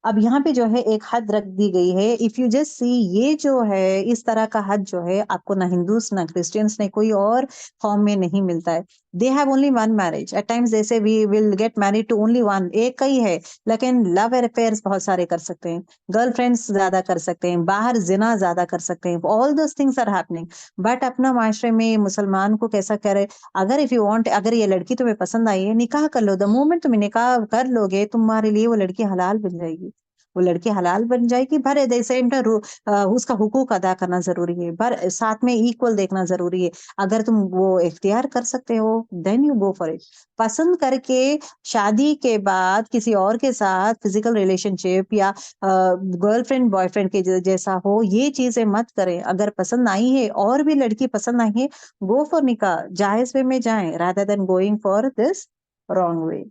अब यहाँ पे जो है एक हद रख दी गई है। इफ यू जस्ट सी, ये जो है इस तरह का हद जो है आपको ना हिंदूस ना क्रिश्चियंस ने कोई और फॉर्म में नहीं मिलता है। They have only one marriage, at times they say we will get married to only one, एक का ही है, लेकिन लव अफेयर्स बहुत सारे कर सकते हैं, गर्लफ्रेंड्स ज्यादा कर सकते हैं, बाहर जिना ज्यादा कर सकते हैं, all those things are happening. But अपना माशरे में मुसलमान को कैसा करे, अगर इफ यू वांट, अगर ये लड़की तुम्हें पसंद आई है, निकाह कर लो। द मोमेंट तुम निकाह कर लोगे, तुम्हारे लिए वो लड़की हलाल बन जाएगी, वो लड़की हलाल बन जाएगी। पर एट द सेम टाइम उसका हुकूक अदा करना जरूरी है, पर साथ में इक्वल देखना जरूरी है। अगर तुम वो इख्तियार कर सकते हो then you go for it. पसंद करके शादी के बाद किसी और के साथ फिजिकल रिलेशनशिप या गर्लफ्रेंड बॉयफ्रेंड के जैसा हो, ये चीजें मत करें। अगर पसंद आई है और भी लड़की पसंद आई है, गो फॉर निकाह, जायज वे में जाएं rather than going for this wrong way.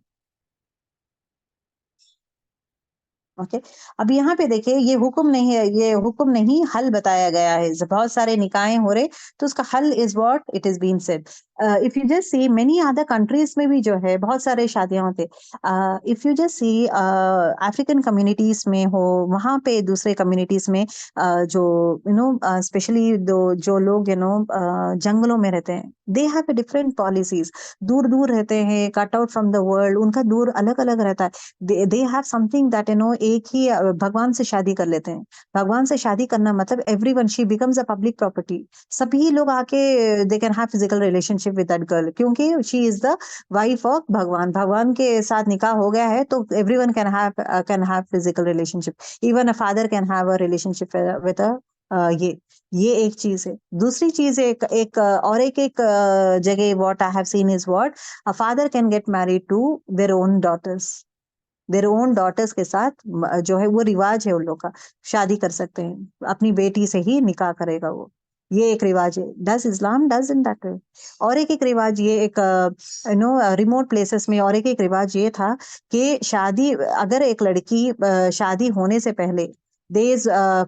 Okay, अब यहाँ पे देखिए ये हुक्म नहीं है, ये हुक्म नहीं, हल बताया गया है। बहुत सारे निकाय हो रहे, तो उसका हल is what it is been said. If you just see many other countries में भी जो है बहुत सारे शादियां होते। If you just see African communities में हो, वहां पे दूसरे कम्युनिटीज में जो स्पेशली जो लोग जंगलों में रहते हैं, दे हैव डिफरेंट पॉलिसीज, दूर दूर रहते हैं, cut out from the world, उनका दूर अलग अलग रहता है। they have something that एक ही भगवान से शादी कर लेते हैं। भगवान से शादी करना मतलब everyone, she becomes a public property. सभी लोग आके they can have physical relationship with that girl, क्योंकि she is the wife of Bhagwan. भगवान के साथ निकाह हो गया है तो everyone can have physical relationship. Even a father can have a relationship with a ये एक चीज है। दूसरी चीज एक एक और एक जगह what I have seen is what a father can get married to their own daughters. Their own daughters के साथ जो है वो रिवाज है उन लोग का, शादी कर सकते हैं, अपनी बेटी से ही निकाह करेगा वो। ये एक रिवाज है। Does Islam does in that वे। और एक एक रिवाज ये एक रिमोट प्लेसेस में और एक रिवाज ये था कि शादी, अगर एक लड़की शादी होने से पहले they is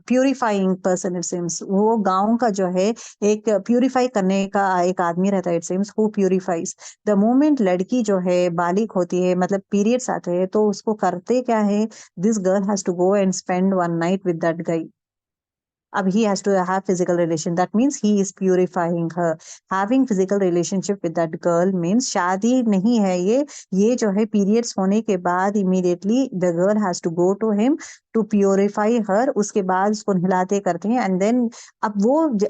purifying person, it seems वो गांव का जो है एक प्यूरिफाई करने का एक आदमी रहता है, it seems who purifies. The moment लड़की जो है बालिग होती है, मतलब पीरियड्स आते हैं, तो उसको करते क्या है, this girl has to go and spend one night with that guy. अब he has to have physical relation, that means he is purifying her. Having physical relationship with that girl means शादी नहीं है ये जो है periods होने के बाद immediately the girl has to go to him to purify her। उसके बाद उसको नहलाते करते हैं and then अब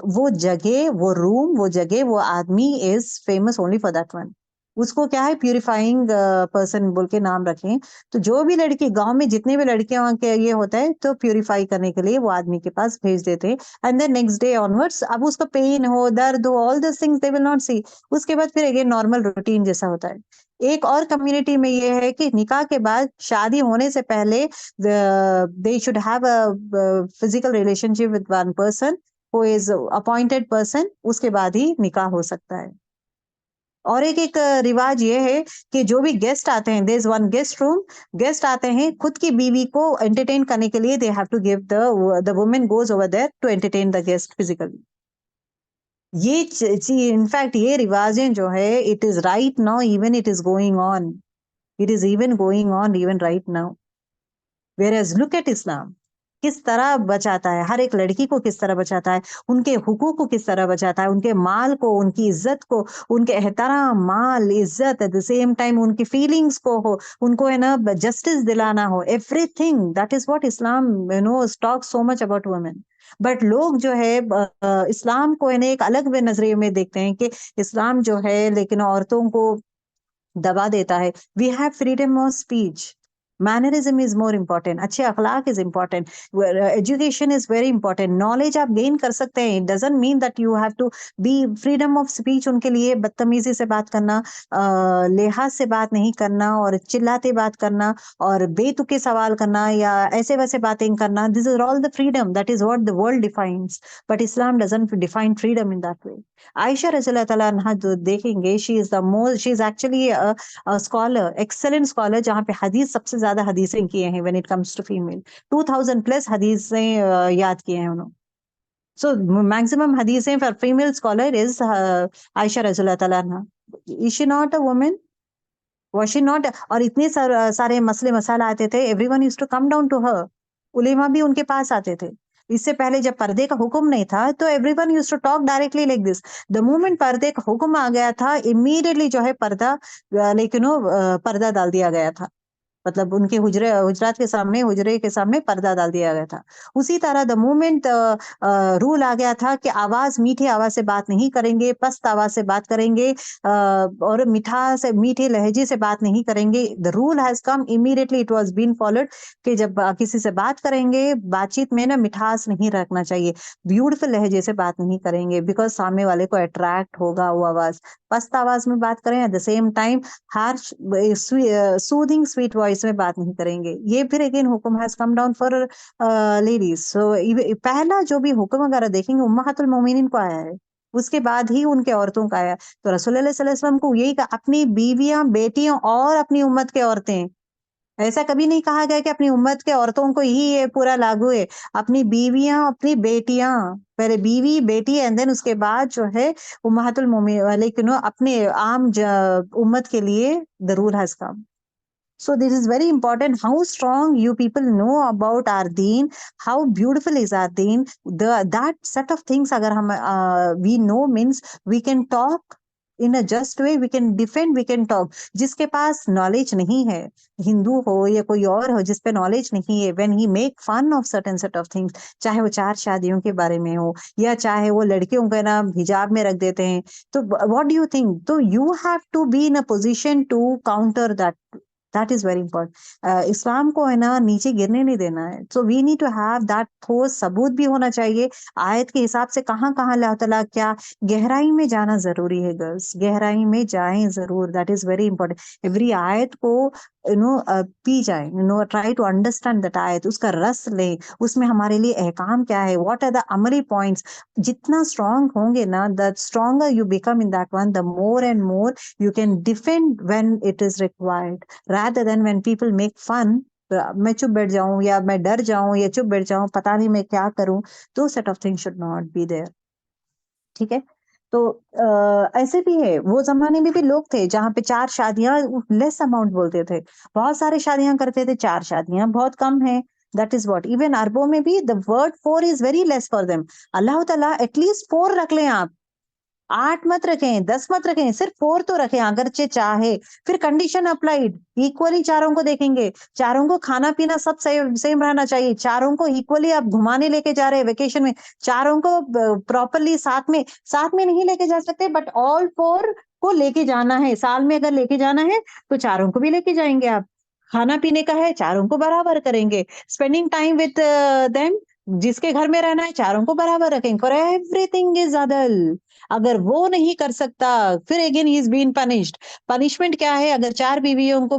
वो जगह, वो रूम, वो जगह, वो आदमी is famous only for that one। उसको क्या है, प्यूरिफाइंग पर्सन बोल के नाम रखें। तो जो भी लड़की गांव में जितने भी लड़कियां के ये होता है तो प्यूरिफाई करने के लिए वो आदमी के पास भेज देते हैं। And then next day onwards अब उसको पेन हो, दर्द हो, all this things they will not see. उसके बाद फिर अगेन नॉर्मल रूटीन जैसा होता है। एक और कम्युनिटी में ये है कि निकाह के बाद, शादी होने से पहले they should have a physical relationship with one person who is appointed person, उसके बाद ही निकाह हो सकता है। और एक रिवाज ये है कि जो भी गेस्ट आते हैं, there is one guest room, guest आते हैं, खुद की बीवी को एंटरटेन करने के लिए they have to give the women goes over there to entertain the guest physically. ये इनफैक्ट ये रिवाजें जो है, it is right now, even it is going on, it is even going on even right now. Whereas look at Islam किस तरह बचाता है, हर एक लड़की को किस तरह बचाता है, उनके हुकूक को किस तरह बचाता है, उनके माल को, उनकी इज्जत को, उनके एहतराम, माल, इज्जत, एट द सेम टाइम उनकी फीलिंग्स को हो, उनको है ना जस्टिस दिलाना हो, everything. That is what Islam talk so much about women. But लोग जो है इस्लाम को है ना एक अलग नजरिए में देखते हैं कि इस्लाम जो है लेकिन औरतों को दबा देता है। We have freedom of speech, mannerism is more important, अच्छे अखलाक is important, education is very important, knowledge आप गेन कर सकते हैं। It doesn't mean that you have to be freedom of speech उनके लिए बदतमीजी से बात करना, लिहाज से बात नहीं करना और चिल्लाते बात करना और बेतुके सवाल करना या ऐसे वैसे बातें करना। This is all the freedom that is what the world defines, but Islam doesn't define freedom in that way. Ayesha रज़ियल्लाहु ताला अन्हा जो देखेंगे, she is the most, she is actually scholar, excellent scholar, जहाँ पे हदीस सबसे ज्यादा हदीसें किए हैं when it comes to female. 2000 plus हदीसें याद किए हैं उन्होंने। सो मैक्सिमम हदीसें for female scholar is Ayesha रज़ियल्लाहु ताला अन्हा। Is she not a woman, was she not? और इतने सारे मसले मसाला आते थे, everyone used to come down to her. उलेमा भी उनके पास आते थे। इससे पहले जब पर्दे का हुक्म नहीं था तो everyone used to talk directly like this. The moment पर्दे का हुक्म आ गया था, इमीडिएटली जो है पर्दा पर्दा डाल दिया गया था। मतलब उनके हुजरात के सामने, हुजरे के सामने पर्दा डाल दिया गया था। उसी तरह द मोमेंट रूल आ गया था कि आवाज, मीठी आवाज से बात नहीं करेंगे, पस्त आवाज से बात करेंगे और मीठे लहजे से बात नहीं करेंगे। The rule has come immediately, it was been followed कि जब किसी से बात करेंगे, बातचीत में ना मिठास नहीं रखना चाहिए, ब्यूटीफुल लहजे से बात नहीं करेंगे, बिकॉज सामने वाले को अट्रैक्ट होगा वो आवाज। पस्त आवाज में बात करें, at the same time harsh soothing sweet voice में बात नहीं करेंगे। ये फिर अगेन हुक्म has come down for ladies. So पहला जो भी हुक्म अगर देखेंगे उम्महातुल मोमिनीन को आया है, उसके बाद ही उनके औरतों का आया। तो रसूलुल्लाह सल्लल्लाहु अलैहि वसल्लम को यही कहा, अपनी बीवियां, बेटियां और अपनी उम्मत के औरतें। ऐसा कभी नहीं कहा गया कि अपनी उम्मत के औरतों को ही ये पूरा लागू है। अपनी बीवियां, अपनी बेटियां, पहले बीवी बेटी एंड देन उसके बाद जो है उम्महातुल मोमिनीन, लेकिन अपने आम उम्मत के लिए the rule has come. So this is very important how strong you people know about our deen, how beautiful is our deen. That set of things agar hum we know means we can talk in a just way we can defend, we can talk. जिसके पास नॉलेज नहीं है, हिंदू हो या कोई और हो जिस पे नॉलेज नहीं है, when he make fun of certain set of things, चाहे वो 4 शादियों के बारे में हो या चाहे वो लड़कियों को ना हिजाब में रख देते हैं, तो व्हाट डू यू थिंक? तो you have to be in a position to counter that. That is very important. Islam को है ना नीचे गिरने नहीं देना है। So we need to have that ठोस सबूत भी होना चाहिए आयत के हिसाब से, कहाँ कहाँ अल्लाह ताला क्या। गहराई में जाना जरूरी है गर्ल्स, गहराई में जाएं जरूर, that is very important. Every आयत को पी जाए, ट्राई टू अंडरस्टैंड दैट आयत, उसका रस लें, उसमें हमारे लिए अहकाम क्या है, व्हाट आर द अमली पॉइंट्स। जितना स्ट्रांग होंगे ना, the stronger you become in that one, the more and more you can defend when it is required, rather than when people make fun। मैं चुप बैठ जाऊं या मैं डर जाऊं या चुप बैठ जाऊं, पता नहीं मैं क्या करूं, तो set of things should not be there. ठीक है। तो ऐसे भी है, वो जमाने में भी लोग थे जहाँ पे 4 शादियां लेस अमाउंट बोलते थे, बहुत सारे शादियां करते थे, 4 शादियां बहुत कम है। दैट इज व्हाट, इवन अरबों में भी the word 4 is very less for them. Allah ताला एटलीस्ट 4 रख लें आप, 8 मत रखें, 10 मत रखें, सिर्फ 4 तो रखें अगरचे चाहे। फिर कंडीशन अप्लाइड, इक्वली चारों को देखेंगे, चारों को खाना पीना सब सेम रहना चाहिए, चारों को इक्वली आप घुमाने लेके जा रहे हैं वेकेशन में, चारों को प्रॉपरली साथ में नहीं लेके जा सकते, बट ऑल 4 को लेके जाना है। साल में अगर लेके जाना है तो चारों को भी लेके जाएंगे आप। खाना पीने का है, चारों को बराबर करेंगे। स्पेंडिंग टाइम विद देम, जिसके घर में रहना है चारों को बराबर रखेंगे। फॉर एवरीथिंग इज अदल। अगर वो नहीं कर सकता, फिर again he is been punished. Punishment क्या है? अगर 4 बीवियों को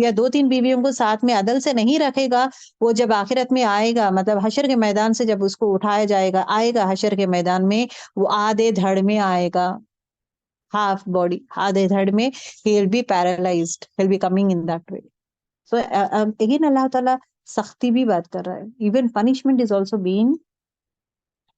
या 2-3 बीवियों को साथ में अदल से नहीं रखेगा, वो जब आखिरत में आएगा, मतलब हशर के मैदान से जब उसको उठाया जाएगा, आएगा हशर के मैदान में, वो आधे धड़ में आएगा, हाफ बॉडी आधे धड़ में, he will be paralysed, he will be coming in that way. So again अल्लाह ताला सख्ती भी बात कर रहा है, even punishment is also been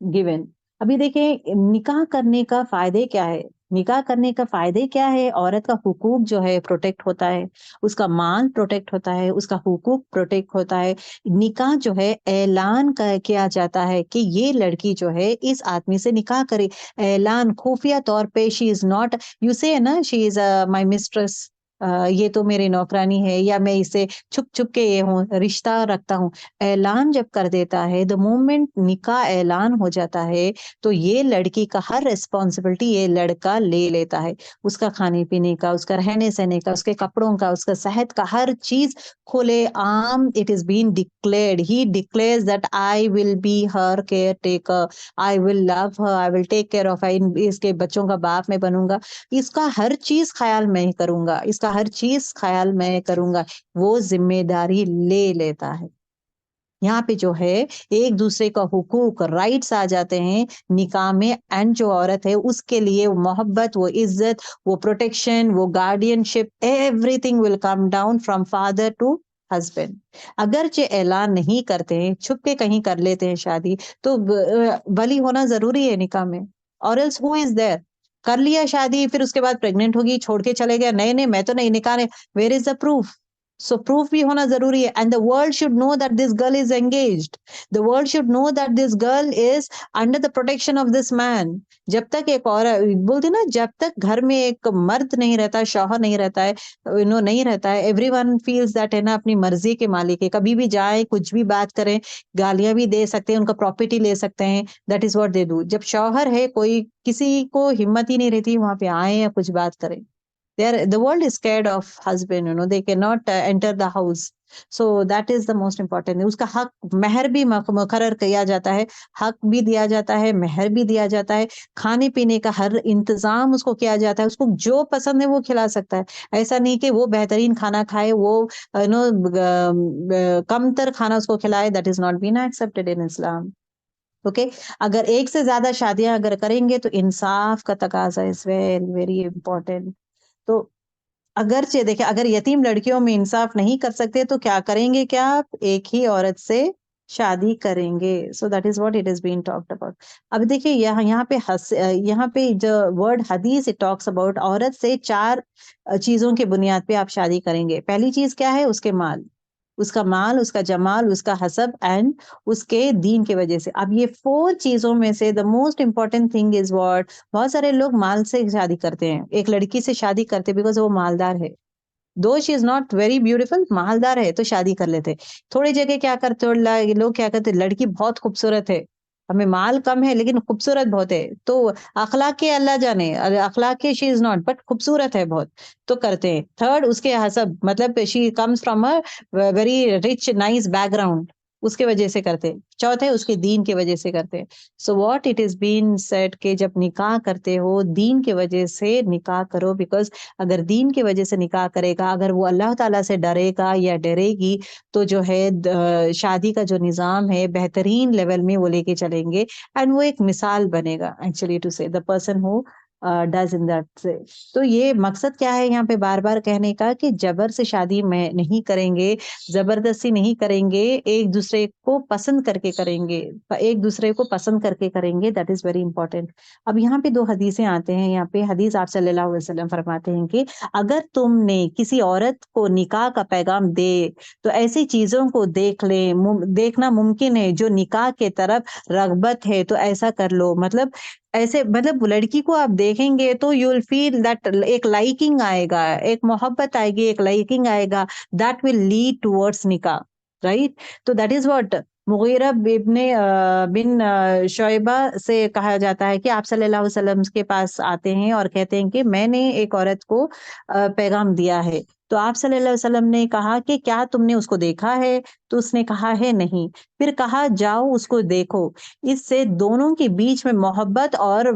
given. अभी देखें निकाह करने का फायदे क्या है। निकाह करने का फायदे क्या है? औरत का हुकूक जो है प्रोटेक्ट होता है, उसका माल प्रोटेक्ट होता है, उसका हुकूक प्रोटेक्ट होता है। निकाह जो है ऐलान किया जाता है कि ये लड़की जो है इस आदमी से निकाह करे। ऐलान खुफिया तौर पे, शी इज नॉट, यू से ना शी इज माई मिस्ट्रेस, ये तो मेरी नौकरानी है, या मैं इसे छुप छुप के ये हूँ, रिश्ता रखता हूँ। ऐलान जब कर देता है, द मोमेंट निकाह ऐलान हो जाता है, तो ये लड़की का हर रिस्पॉन्सिबिलिटी ये लड़का ले लेता है। उसका खाने पीने का, उसका रहने सहने का, उसके कपड़ों का, उसका सेहत का, हर चीज खुले आम। It is been declared, he declares that I will be her care taker, I will love her, I will take care of, इसके बच्चों का बाप मैं बनूंगा, इसका हर चीज ख्याल मैं करूंगा, इसका हर चीज ख्याल मैं करूंगा। वो जिम्मेदारी ले लेता है। यहाँ पे जो है एक दूसरे का हुकूक, राइट्स आ जाते हैं निकाह में। एंड जो औरत है उसके लिए वो मोहब्बत, वो इज्जत, वो प्रोटेक्शन, वो guardianship, everything will come down from father to husband. अगरचे ऐलान नहीं करते हैं, छुप के कहीं कर लेते हैं शादी, तो वली होना जरूरी है निकाह में, और एल्स हु इज देयर। कर लिया शादी, फिर उसके बाद प्रेग्नेंट होगी, छोड़ के चले गए, नहीं नहीं मैं तो नहीं निकाह, where is the proof? So proof भी होना जरूरी है। And the world should know that this girl is engaged, the world should know that this girl is under the protection of this man. जब तक एक औरत बोलती ना, जब तक घर में एक मर्द नहीं रहता, शौहर नहीं रहता है, नहीं रहता है, एवरीवन फील्स दैट है ना अपनी मर्जी के मालिक है, कभी भी जाए, कुछ भी बात करें, गालियां भी दे सकते हैं, उनका प्रॉपर्टी ले सकते हैं। That is what they do. जब शौहर है, कोई किसी को हिम्मत ही नहीं रहती वहां पे आए या कुछ बात करें। The world is scared of husband, they cannot enter the house. So that is the most important. उसका हक, महर भी मुकर्रर किया जाता है, हक भी दिया जाता है, महर भी दिया जाता है, खाने पीने का हर इंतजाम उसको किया जाता है, उसको जो पसंद है वो खिला सकता है। ऐसा नहीं कि वो बेहतरीन खाना खाए, वो कमतर खाना उसको खिलाए। That is not been accepted in Islam. Okay अगर एक से ज्यादा शादियां अगर करेंगे तो इंसाफ का तकाजा इज वेरी वेरी इंपॉर्टेंट। तो अगरचे देखिए, अगर यतीम लड़कियों में इंसाफ नहीं कर सकते तो क्या करेंगे? क्या आप एक ही औरत से शादी करेंगे? So that is what it is being talked about. अब देखिए यहाँ पे जो वर्ड हदीस, इट टॉक्स अबाउट औरत से 4 चीजों के बुनियाद पे आप शादी करेंगे। पहली चीज क्या है? उसके माल। उसका माल, उसका जमाल, उसका हसब एंड उसके दीन की वजह से। अब ये 4 चीजों में से the most important thing is what, बहुत सारे लोग माल से शादी करते हैं, एक लड़की से शादी करते बिकॉज वो मालदार है, दो she is not very beautiful, मालदार है तो शादी कर लेते। थोड़ी जगह क्या करते हो लोग, क्या करते, लड़की बहुत खूबसूरत है, हमें माल कम है लेकिन खूबसूरत बहुत है, तो अखलाक के अल्लाह जाने, अखलाक के शी इज नॉट बट खूबसूरत है बहुत, तो करते हैं। थर्ड, उसके हसब, मतलब she comes from a very rich nice background, उसके वजह से करते हैं। चौथे, उसके दीन के वजह से करते हैं। So what it is been said के जब निकाह करते हो दीन के वजह से निकाह करो, बिकॉज अगर दीन की वजह से निकाह करेगा, अगर वो अल्लाह ताला से डरेगा या डरेगी, तो जो है शादी का जो निज़ाम है बेहतरीन लेवल में वो लेके चलेंगे, एंड वो एक मिसाल बनेगा एक्चुअली टू से the person who does in that से। तो ये मकसद क्या है यहाँ पे बार बार कहने का, कि जबर से शादी में नहीं करेंगे, जबरदस्ती नहीं करेंगे, एक दूसरे को पसंद करके करेंगे, एक दूसरे को पसंद करके करेंगे, दैट इज वेरी इंपॉर्टेंट। अब यहाँ पे 2 हदीसें आते हैं, यहाँ पे हदीस आप सल्लल्लाहु अलैहि वसल्लम फरमाते हैं कि अगर तुमने किसी औरत को निकाह का पैगाम दे तो ऐसी चीजों को देख ले, देखना मुमकिन है जो निकाह के तरफ रगबत है तो ऐसा कर लो। मतलब ऐसे, मतलब लड़की को आप देखेंगे तो यू विल फील दैट, एक लाइकिंग आएगा, एक मोहब्बत आएगी, एक लाइकिंग आएगा, दैट विल लीड टुवर्ड्स निकाह, राइट। तो दैट इज व्हाट मुगीरा बिन शोएबा से कहा जाता है कि आप सल्लल्लाहु अलैहि वसल्लम के पास आते हैं और कहते हैं कि मैंने एक औरत को पैगाम दिया है। तो आप सल्लल्लाहु अलैहि वसल्लम ने कहा कि क्या तुमने उसको देखा है? तो उसने कहा है नहीं। फिर कहा जाओ उसको देखो। इससे दोनों के बीच में मोहब्बत और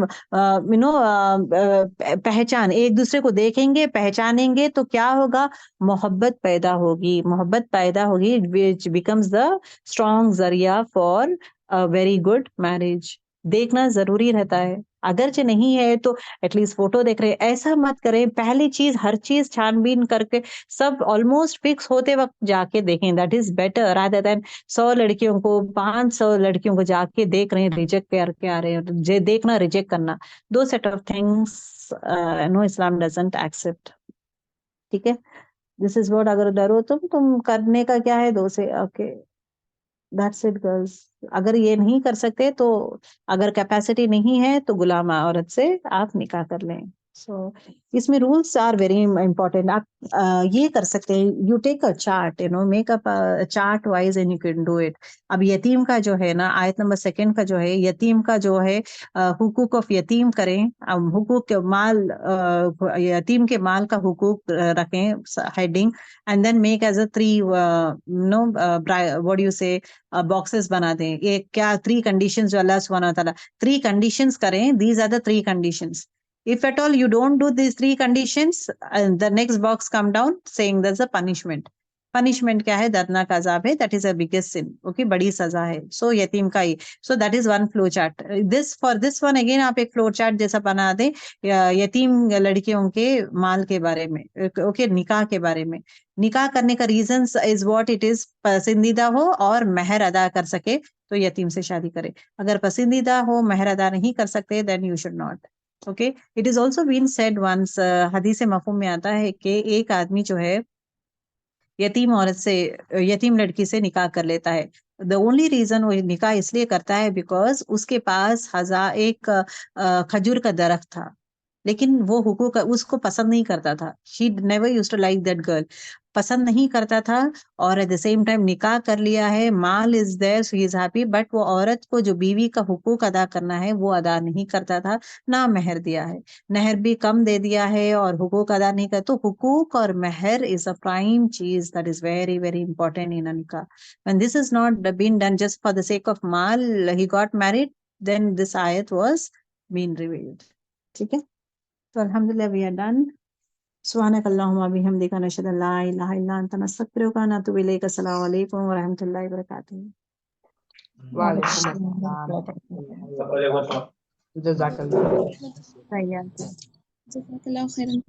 पहचान, एक दूसरे को देखेंगे, पहचानेंगे तो क्या होगा, मोहब्बत पैदा होगी, मोहब्बत पैदा होगी, विच बिकम्स द स्ट्रॉन्ग जरिया for a very good marriage. देखना जरूरी रहता है, अगरचे नहीं है तो एटलीस्ट फोटो देख रहे, ऐसा मत करें, पहली चीज हर चीज छानबीन करके सब ऑलमोस्ट फिक्स होते वक्त जाके देखें, that is better rather than 100 लड़कियों को, 500 लड़कियों को जाके देख रहे हैं, रिजेक्ट करके आ रहे हैं। देखना, रिजेक्ट करना, दो set of things no, Islam doesn't accept. ठीक है, दिस इज व्हाट, अगर डरो तुम करने का क्या है, दो से ओके, दैट्स इट गर्ल्स। अगर ये नहीं कर सकते तो, अगर कैपेसिटी नहीं है तो गुलाम औरत से आप निकाह कर लें। सो इसमें रूल्स आर वेरी इंपॉर्टेंट। आप ये कर सकते हैं, you take a chart, you know, make up chart wise and you can do it. अब यतीम का जो है ना, आयत नंबर 2 का जो है, यतीम का जो है हुकूक ऑफ यतीम करें। अब हुकूक के माल, यतीम के माल का हुकूक रखें heading, and then make as a 3 no what you say boxes बना दें। ये क्या 3 कंडीशंस जो अल्लाह सुब्हानहू व तआला 3 कंडीशंस करें, these are the 3 conditions. If at all you don't do these 3 conditions, the next box come down saying there's a punishment. Punishment क्या है, दर्दनाक अजाब है, that is a biggest sin, okay, बड़ी सजा है। So यतीम का ही, so that is one flow chart. This for this one again आप एक flow chart जैसा बना दें यतीम लड़कियों के माल के बारे में, okay, निकाह के बारे में। निकाह करने का reasons is what it is, पसंदीदा हो और महर अदा कर सके तो यतीम से शादी करे। अगर पसंदीदा हो, महर अदा नहीं कर सकते, then you should not. Okay, it is also been said once, हदीस मफहूम में आता है कि एक आदमी जो है यतीम औरत से, यतीम लड़की से निकाह कर लेता है। द ओनली रीजन वो निकाह इसलिए करता है बिकॉज उसके पास एक खजूर का दरख्त था, लेकिन वो हुकूक उसको पसंद नहीं करता था। She never used to like that girl, पसंद नहीं करता था, और एट द सेम टाइम निकाह कर लिया है, माल is there, so he is happy, but वो औरत को जो बीवी का हुकूक अदा करना है वो अदा नहीं करता था, ना महर दिया है, महर भी कम दे दिया है और हुकूक अदा नहीं कर। तो हुकूक और महर इज अ प्राइम चीज that is very very important in a निकाह। When this is not been done just for the sake of माल, he got married, then this आयत वाज बीन रिवील्ड। ठीक है, तो अल्हम्दुलिल्लाह वी आर डन। सुब्हानक अल्लाहुम्मा बिहम्दिका नशहदु अल्ला इलाहा इल्ला अंता नस्तगफिरुका व नतूबु इलैक। अस्सलामु अलैकुम व रहमतुल्लाहि व बरकातुहू। वालेकुम अस्सलाम। जज़ाकल्लाह। तैयार। जज़ाकल्लाहु खैरन।